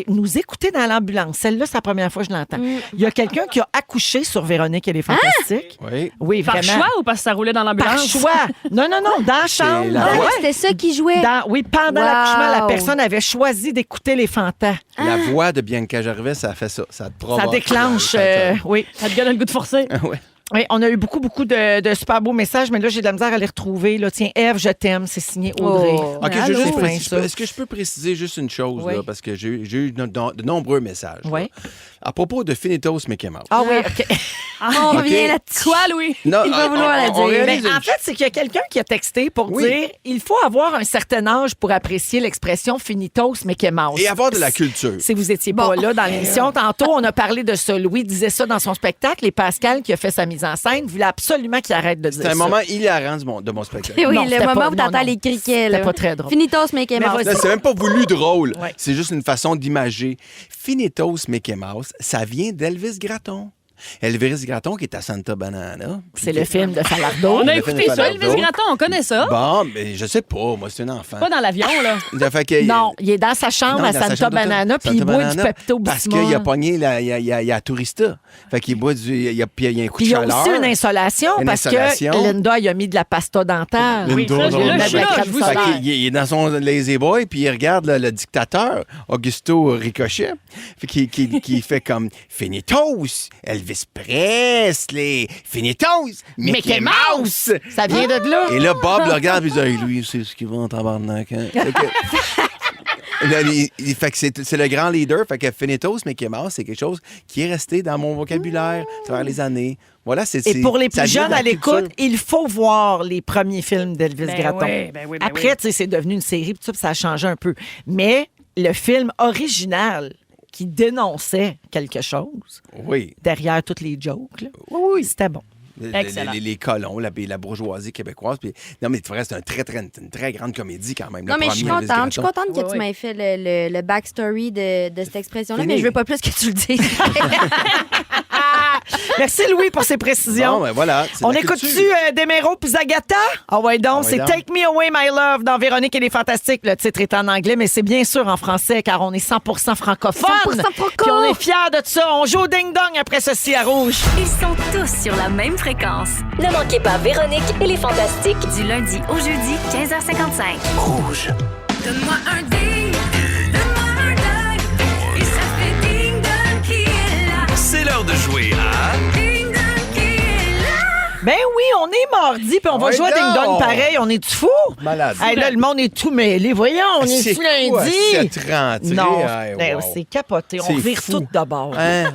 Nous écoutez dans l'ambulance. Celle-là, c'est la première fois que je l'entends. Il y a quelqu'un qui a accouché sur Véronique, elle est fantastique. Oui. Oui, Par vraiment. choix ou parce que ça roulait dans Par l'ambulance? choix. Non, dans la chambre. la Ah, voix. c'était ça qui jouait. Oui, pendant Wow. l'accouchement, la personne avait choisi d'écouter les fantas. La voix de Bianca Gervais, ça fait ça. Ça te provoque. Ça déclenche, oui. Ça te donne le goût de forcer. Ouais. Oui, on a eu beaucoup de super beaux messages, mais là, j'ai de la misère à les retrouver. Là. Tiens, Ève, je t'aime, c'est signé Audrey. Oh. OK, Allô? je veux juste C'est fin, ça. Est-ce que je peux préciser juste une chose, Oui. là, parce que j'ai eu de nombreux messages. là. Oui. À propos de Finitos Mickey Mouse. Ah oui, OK. On revient là-dessus. Quoi, Louis? Non, Il va vouloir la dire. on Mais réalise en fait, c'est qu'il y a quelqu'un qui a texté pour Oui. dire il faut avoir un certain âge pour apprécier l'expression finitos Mickey Mouse. Et avoir de la culture. Si vous étiez pas là dans l'émission, tantôt, on a parlé de ça. Louis disait ça dans son spectacle et Pascal, qui a fait sa mise en scène, voulait absolument qu'il arrête de dire ça. C'est un moment hilarant de mon spectacle. Oui, Non, le c'était moment pas- où t'entends non, les criquets. c'était là. pas très drôle. Finitos, Mickey Mais Mouse. vas-y. Là, c'est même pas voulu drôle. Ouais. C'est juste une façon d'imager. Finitos Mickey Mouse, ça vient d'Elvis Gratton. Elvis Gratton qui est à Santa Banana. C'est le film de Falardeau. On a le film écouté de ça, Falardeau. Elvis Gratton, on connaît ça. Bon, mais je sais pas. Moi, c'est un enfant. Pas dans l'avion, là. Ça fait que- Non, il est dans sa chambre Non, à dans sa Santa chambre d'hôtel. Banana, puis Santa il boit du Banana, Pepto parce Bismol. qu'il a pogné il y a Tourista. Fait qu'il boit il y a un coup Puis de il y a chaleur. aussi une insolation Une parce insolation. que Linda, il a mis de la pasta dentaire. Oui, ça, non, là, non, je suis là, non. je vous Fait Fait qu'il- qu'il- il est dans son lazy boy, puis il regarde le dictateur, Augusto Ricochet, fait qui fait comme Finitos, Elvis Presley, Finitos, Mickey Mouse. Ça vient de là. Et là, Bob le regarde et dit hey, lui, c'est ce qu'il va en tabarnak. Hein? Fait que- Fait que c'est le grand leader. Fait que Finitos, Mickey Mouse, c'est quelque chose qui est resté dans mon vocabulaire à travers les années. Voilà, Et pour les plus jeunes à l'écoute, il faut voir les premiers films d'Elvis Gratton. Après, tu sais, c'est devenu une série, puis ça a changé un peu. Mais le film original qui dénonçait quelque chose, derrière toutes les jokes, là, c'était bon. Les colons, la bourgeoisie québécoise. Puis, non, mais c'est une très grande comédie quand même. Non, mais je suis contente que tu m'aies fait le backstory de cette expression-là, mais je veux pas plus que tu le dises. Merci, Louis, pour ces précisions. Bon, ben voilà, on écoute-tu Demero puis Zagata? Ah ouais, donc, c'est Take Me Away, My Love dans Véronique et les Fantastiques. Le titre est en anglais, mais c'est bien sûr en français, car on est 100% francophone. 100% franco. Puis on est fiers de ça. On joue au ding-dong après ceci à Rouge. Ils sont tous sur la même fréquence. Ne manquez pas Véronique et les Fantastiques du lundi au jeudi, 15h55. Rouge. Donne-moi un ding, donne-moi un dog, et ça fait ding-dong qui est là. C'est l'heure de jouer à... Ding-dong qui est là. Ben oui, on est mardi, puis on va jouer à ding-dong pareil. On est fou? Malade. Hey, là, le monde est tout mêlé. Voyons, on est fou lundi. Cette rentrée. Non, Hey, wow. c'est capoté. On C'est vire fou. tout d'abord. Hein?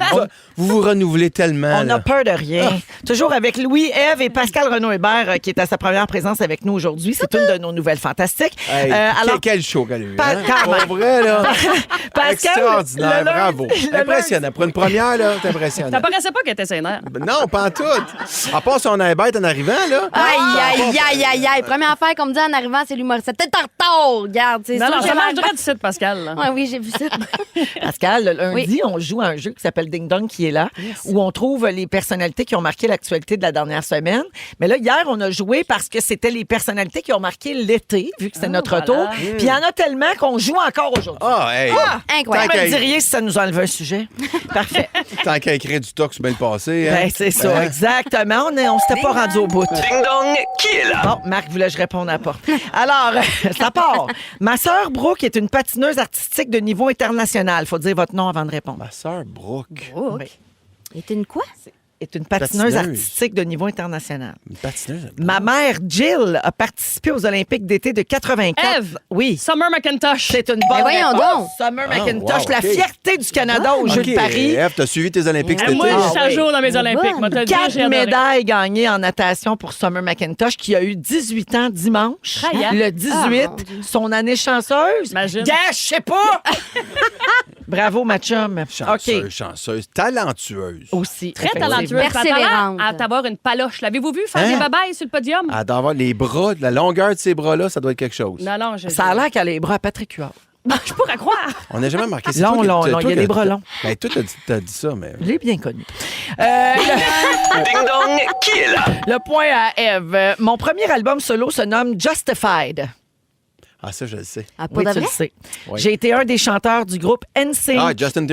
Vous vous renouvelez tellement. On n'a peur de rien. Toujours avec Louis, Ève et Pascal Renaud-Hébert qui est à sa première présence avec nous aujourd'hui. C'est une de nos nouvelles fantastiques. Hey, alors, quel show qu'elle a eu. quand même. Pour vrai, là. Pascal, Extraordinaire, le bravo. lundi- Impressionnant. Pour une première, là, c'est impressionnant. Ça paraissait pas qu'elle était sénère. Non, pas en tout. À part son air bête en arrivant, là. Aïe. Première affaire qu'on me dit en arrivant, c'est l'humoriste. C'est peut-être en retard, regarde. C'est Non, sûr, non, j'ai ça l'air marche direct du site, Pascal. Là. Ouais, oui, j'ai vu ça. Pascal, le lundi, on joue à un jeu qui s'appelle Ding Dong qui est là, où on trouve les personnalités qui ont marqué l'actualité de la dernière semaine. Mais là, hier, on a joué parce que c'était les personnalités qui ont marqué l'été, vu que c'était notre retour. Puis il y en a tellement qu'on joue encore aujourd'hui. Ah, hey. Incroyable. Vous me diriez si ça nous enlevait un sujet. Parfait. Tant qu'à écrire du tox bien le passé. Hein? Ben, c'est ça, exactement. On s'était pas rendu au bout. Ding dong, qui est là? Bon, Marc voulait que je réponde à la porte. Alors, ça part. Ma sœur Brooke est une patineuse artistique de niveau international. Faut dire votre nom avant de répondre. Ma sœur Brooke. Oui. Et une quoi? Est une patineuse Patineuse. artistique de niveau international. Une patineuse. Ma mère, Jill, a participé aux Olympiques d'été de 84. Ève. Oui. Summer McIntosh. C'est une bonne Mais voyons réponse. donc. Summer Ah, McIntosh, wow, la OK. fierté du Canada aux Jeux de Paris. Ève, t'as suivi tes Olympiques cet Moi, été? je suis à oui. jour dans mes Olympiques. Moi, te le dire, 4 j'ai adoré. médailles gagnées en natation pour Summer McIntosh, qui a eu 18 ans dimanche. Raya. Le 18, Ah, mon Dieu. son année chanceuse. Imagine. Gars, je sais pas. Bravo, ma chum. Chanceuse, OK. chanceuse, talentueuse. Aussi. Très effectivement. talentueux. Persévérante. À t'avoir une paloche. L'avez-vous vu faire Hein? des babayes sur le podium? Elle doit avoir les bras, la longueur de ses bras-là, ça doit être quelque chose. Non, non, je... Ça a l'air qu'elle a les bras à Patrick Huard. Je pourrais croire. On n'a jamais remarqué. C'est Long, toi qui- long, toi long. Il y a qui- des bras longs. Ben, toi, t'as dit ça, mais... Je l'ai bien connu. Ding dong, qui est là? Le point à Eve. Mon premier album solo se nomme Justified. Ah, ça, je le sais. Ah, pas Oui, de tu vrai? le sais. Oui. J'ai été un des chanteurs du groupe NSYNC. Ah, Justin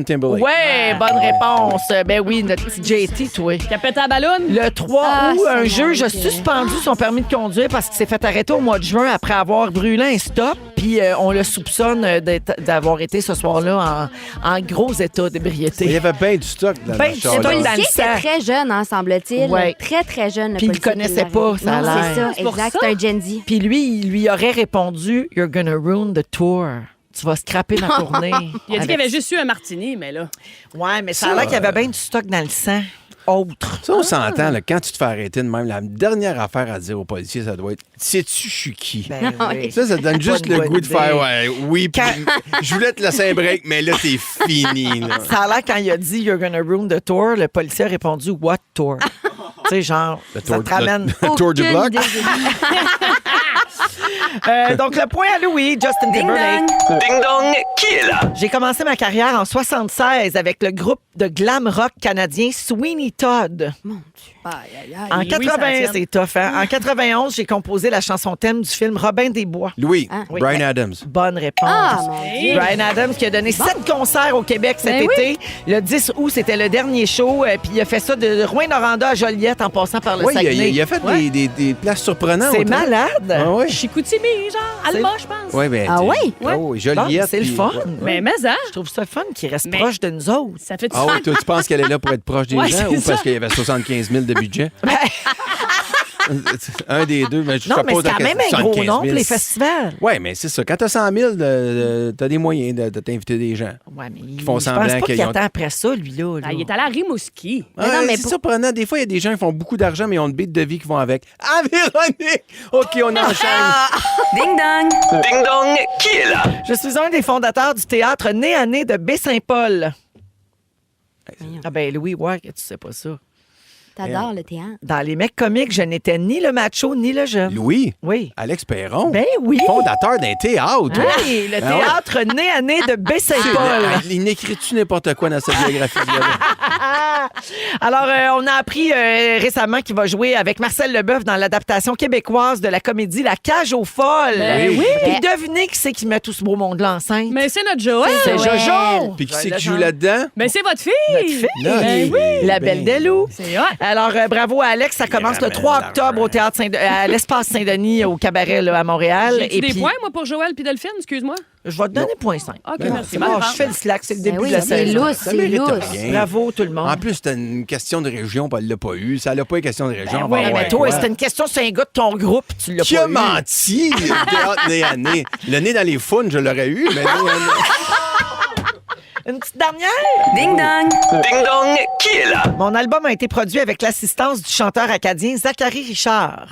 Timberlake. Ouais, bonne réponse. Ben oui, notre petit JT, toi. Qui a pété la ballonne? Le 3 Ah, août, un c'est juge a bon, ok. suspendu son permis de conduire parce qu'il s'est fait arrêter au mois de juin après avoir brûlé un stop. Puis on le soupçonne d'avoir été ce soir-là en gros état Il y d'ébriété. avait bien du stock dans Ben le du char, Le stock là. dans le policier était sang. très jeune, hein, semble-t-il. Ouais. Très, très jeune. Le Puis il le policier connaissait qui pas, l'arrête. ça a Non, l'air. c'est ça, C'est pour exact. ça? C'est un Gen Z. Puis lui, il lui aurait répondu « You're gonna ruin the tour ». Tu vas scraper ma tournée. Il a dit qu'il avait juste eu un martini, mais là. Ouais, mais ça a l'air qu'il y avait bien du stock dans le sang. Autre. Ça, on s'entend, là, quand tu te fais arrêter de même, la dernière affaire à dire aux policiers, ça doit être « Sais-tu, je suis qui? Ben oui. Ça donne juste Pas une le bonne goût de faire idée. ouais, oui, puis je voulais te laisser un break, mais là, t'es fini. Là. Ça a l'air quand il a dit You're gonna ruin the tour, le policier a répondu What tour? Tu sais, genre, ça te ramène. le tour du Aucune bloc. idée. Donc, le point à Louis, Justin Timberlake. Ding dong, qui est là? J'ai commencé ma carrière en 76 avec le groupe de glam rock canadien Sweeney Todd. En Louis 80, Saint-Étienne. c'est tough, hein? En 91, j'ai composé la chanson thème du film Robin des Bois. Louis, Oui. Brian Adams. Bonne réponse. Ah, mon Dieu. Brian Adams qui a donné 7 concerts au Québec cet Ben été. Le 10 août, c'était le dernier show. Puis il a fait ça de Rouyn-Noranda à Joliette en passant par le Oui, Saguenay. il a fait des places surprenantes. C'est hein? malade. Ah oui. Chicoutimi, genre. Alma, je pense. Ouais, ben, Ah t'es- oui? Ah oui, Bon, Joliette. c'est le puis- fun. Mais hein? Je trouve ça fun qu'il reste Mais- proche de nous autres. Ça fait du Ah oui, sens. toi, tu penses qu'elle est là pour être proche des Ouais, gens c'est ou ça. parce qu'il y avait 75 000 de budget? Un des deux. Mais je Non, te mais pose c'est la quand même question, un gros 75 nombre, 000. les festivals. Oui, mais c'est ça. Quand t'as 100 000, t'as des moyens de t'inviter des gens. Ouais, mais Qui font je semblant pense pas qu'ils qu'il ont- attend après ça, lui-là. Ah, il est allé à Rimouski. Mais non, mais c'est pour- surprenant. Des fois, il y a des gens qui font beaucoup d'argent, mais ils ont une bite de vie qui vont avec. Ah, Véronique! OK, on enchaîne. Ding dong! Ding dong, qui est là? Je suis un des fondateurs du théâtre Né à Nez de Baie-Saint-Paul. Ah ben Louis, ouais, que tu sais pas ça. T'adores le théâtre. Dans les mecs comiques, je n'étais ni le macho ni le jeune. Louis? Oui. Alex Perron? Ben oui. Fondateur d'un théâtre. Oui, le Ah ouais. théâtre Né à Nez de Baie-Saint-Paul. Il n'écrit-tu n'importe quoi dans sa biographie? Alors, on a appris récemment qu'il va jouer avec Marcel Leboeuf dans l'adaptation québécoise de la comédie La Cage aux folles. Ben oui. Puis devinez qui c'est qui met tout ce beau monde-là enceinte? Mais c'est notre Joël. C'est Joël. Jojo. Puis qui c'est qui joue là-dedans? Mais c'est votre fille. Notre fille. Ben oui. La belle des loups. C'est hot. Alors, bravo à Alex. Ça commence le ramène 3 l'argent. octobre au théâtre à l'Espace Saint-Denis, au Cabaret là, à Montréal. J'ai des puis, points, moi, pour Joël puis Delphine, excuse-moi. je vais te donner 0.5. OK, Ben, merci. C'est Bonne bon, réponse. je fais le slack, c'est le Ben début oui, de la c'est saison. lousse, Ça c'est mérite lousse. rien. Bravo tout le monde. En plus, c'était une question de région, puis elle l'a pas eu. Ça n'a pas eu question de région. Ben oui, on va mais voir toi, quoi. c'était une question, c'est un gars de ton groupe, tu l'as Qui pas a eu. menti? Le théâtre nez à nez. Le nez dans les founes, je l'aurais eu, mais nez à nez. Une petite dernière? Ding dong! Ding dong, qui est là? Mon album a été produit avec l'assistance du chanteur acadien Zachary Richard.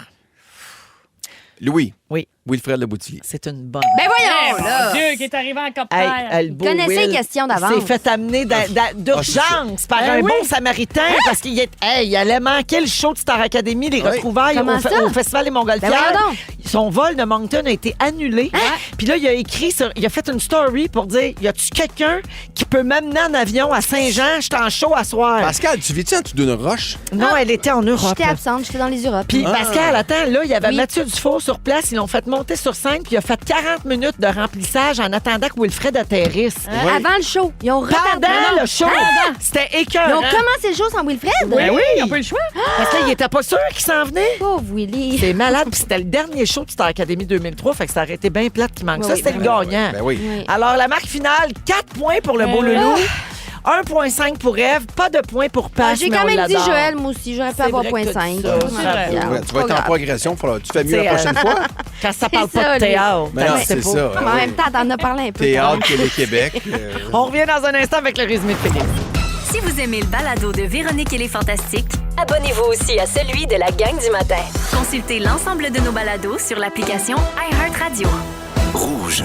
Louis. Oui, Wilfred Le Boutillier. c'est une bonne. Ben voyons, Mon là! Dieu, qui est arrivé en Hey, copter. le beau connaissait Will, les questions d'avance. Il s'est fait amener d'urgence par un bon samaritain parce qu'il il allait manquer le show de Star Academy, les Oui. retrouvailles Comment ça? au Festival des Montgolfières. Ben voyons donc. Son vol de Moncton a été annulé. Puis là, il a écrit, il a fait une story pour dire y a-tu quelqu'un qui peut m'amener en avion à Saint-Jean? Je suis en show à soir. Pascal, tu vis-tu en dessous d'une roche? Non, elle était en Europe. J'étais là. absente, j'étais dans les Europes. Puis Pascal, attends, là, il y avait Oui. Mathieu Dufault sur place. Ils l'ont fait monter sur scène, puis il a fait 40 minutes de remplissage en attendant que Wilfred atterrisse. Avant le show, ils ont retardé. Pendant le show, c'était écœurant. Ils ont commencé le show sans Wilfred? Ben oui, Ils ont pas eu le choix. parce qu'il était pas sûr qu'il s'en venait. Pauvre Willy. C'est malade, puis c'était le dernier show de Star Academy 2003, fait que ça aurait été bien plate qu'il manque Oui, ça. oui, C'était le ben gagnant. Ben oui. Oui. Alors, la marque finale, 4 points pour le beau loulou, 1,5 pour Ève, pas de points pour Pache, J'ai mais quand on même dit l'adore. Joël, moi aussi. J'aurais pu C'est avoir vrai que t'as 0.5. dit ça. Ouais, C'est vrai. regarde, Ouais, tu vas être en pas grave. progression. Tu fais mieux C'est, la prochaine fois? Quand ça parle C'est pas ça, de théâtre. Mais non, je sais c'est pas. ça. Mais en même temps, t'en as parlé un peu. Théâtre Télé-Québec. On revient dans un instant avec le résumé de Félix. Si vous aimez le balado de Véronique et les Fantastiques, abonnez-vous aussi à celui de la gang du matin. Consultez l'ensemble de nos balados sur l'application iHeartRadio. Rouge.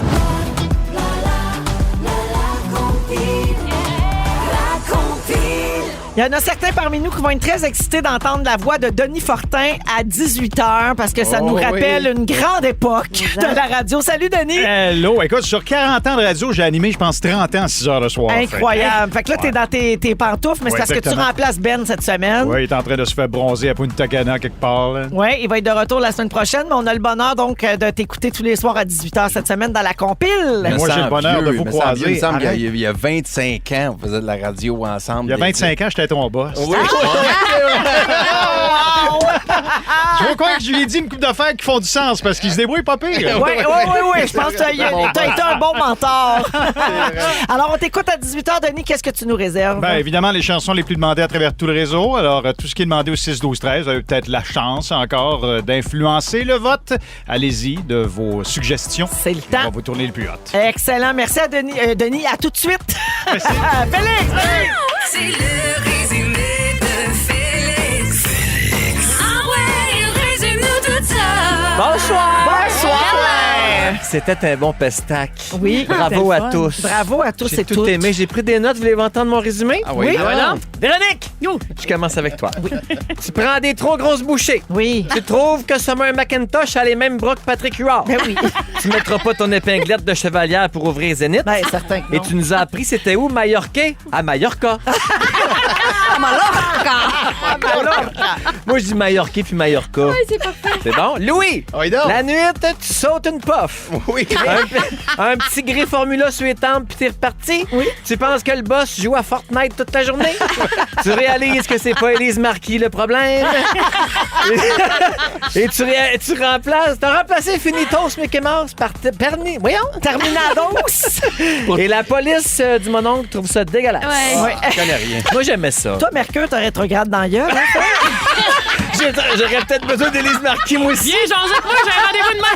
Il y en a certains parmi nous qui vont être très excités d'entendre la voix de Denis Fortin à 18h parce que ça Oh, nous rappelle oui. une grande époque de la radio. Salut Denis! Hello, écoute, sur 40 ans de radio, j'ai animé, je pense, 30 ans à 6 heures le soir. Incroyable. Fait que là, t'es dans tes pantoufles, mais c'est Ouais, parce que tu exactement. remplaces Ben cette semaine. Oui, il est en train de se faire bronzer à Punta Cana quelque part. Là. Oui, il va être de retour la semaine prochaine, mais on a le bonheur donc de t'écouter tous les soirs à 18h cette semaine dans la compile. Mais moi, j'ai le bonheur de vous croiser. Il me semble Arrête. qu'il y a 25 ans, on faisait de la radio ensemble. Il y a 25 ans, j'étais ton boss. Oui. Je vois quoi que je lui ai dit une couple d'affaires qui font du sens parce qu'ils se débrouillent pas pire. Oui. Je pense que tu as été un bon mentor. Alors, on t'écoute à 18h, Denis. Qu'est-ce que tu nous réserves? Ben, évidemment, les chansons les plus demandées à travers tout le réseau. Alors, tout ce qui est demandé au 6-12-13, vous avez peut-être la chance encore d'influencer le vote. Allez-y, de vos suggestions. C'est le On va temps. vous tourner le plus hot. Excellent. Merci à Denis. Denis, à tout de suite. Félix! C'est le résumé de Félix. Ah ouais, résume-nous tout ça. Bonsoir! C'était un bon pestac. Oui. Bravo à tous. Bravo à tous J'ai et tout toutes. aimé. J'ai pris des notes. Voulez-vous entendre mon résumé? Ah oui, Oui. Véronique! Je commence avec toi. Tu prends des trop grosses bouchées. Oui. Tu trouves que Summer McIntosh a les mêmes bras que Patrick Huard. Ben oui. Tu mettras pas ton épinglette de chevalière pour ouvrir Zénith. Ben, certain que Et non. tu nous as appris c'était où, Mallorquais? À Mallorca. Moi, je dis Mallorquais puis Mallorca. C'est bon? Louis! Oui, donc. La nuit, tu sautes une puff. Oui. Un petit gris Formula sur les tempes puis t'es reparti? Oui. Tu penses que le boss joue à Fortnite toute la journée? Tu réalises que c'est pas Élise Marquis le problème? Et tu remplaces... T'as remplacé Finitos Mickey Mouse par Perni... Voyons! Terminados! Et la police du mononcle trouve ça dégueulasse. Ouais. Ouais. Je connais rien. Moi, j'aimais ça. Toi, Mercure, t'as rétrograde dans la gueule, hein? J'aurais peut-être besoin d'Élise Marquis, moi aussi. Viens, Jean-Jacques, moi, j'ai un rendez-vous demain.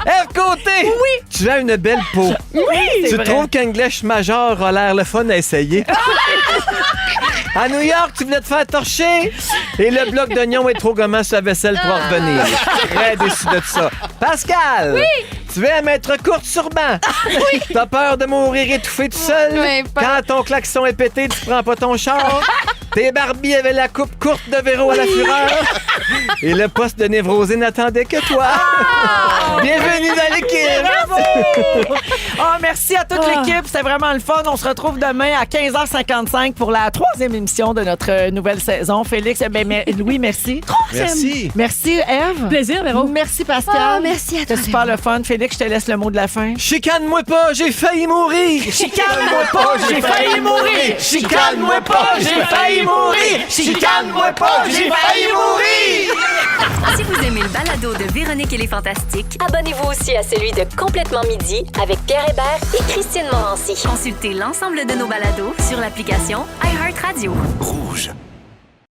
Ève Côté! Oui! Tu as une belle peau. Oui, Tu c'est vrai. trouves qu'English Major a l'air le fun à essayer? À New York, tu voulais te faire torcher et le bloc d'oignon est trop gommant sur la vaisselle pour en revenir. Très déçu de ça. Pascal! Oui! Tu veux mettre courte sur banc? Oui! T'as peur de mourir étouffé tout seul? Oui, pas- Quand ton klaxon est pété, tu prends pas ton char? Tes Barbies avaient la coupe courte de Véro à la fureur. Et le poste de névrosé n'attendait que toi. Bienvenue dans l'équipe! Oh, merci à toute l'équipe. C'était vraiment le fun. On se retrouve demain à 15h55 pour la 3e émission de notre nouvelle saison. Félix, Louis, merci. Merci. Merci, Ève. Plaisir, Véro. Merci, Pascal. Ah, merci à toi, C'était super le fun. Félix, je te laisse le mot de la fin. Chicane-moi pas, j'ai failli mourir! Chicane-moi pas, j'ai failli mourir! Chicane-moi pas, j'ai failli mourir! Chicane-moi pas, j'ai failli mourir! Si vous aimez le balado de Véronique et les Fantastiques, abonnez-vous aussi à celui de Complètement Midi avec Pierre Hébert et Christine Morancy. Consultez l'ensemble de nos balados sur l'application iHeartRadio. Rouge.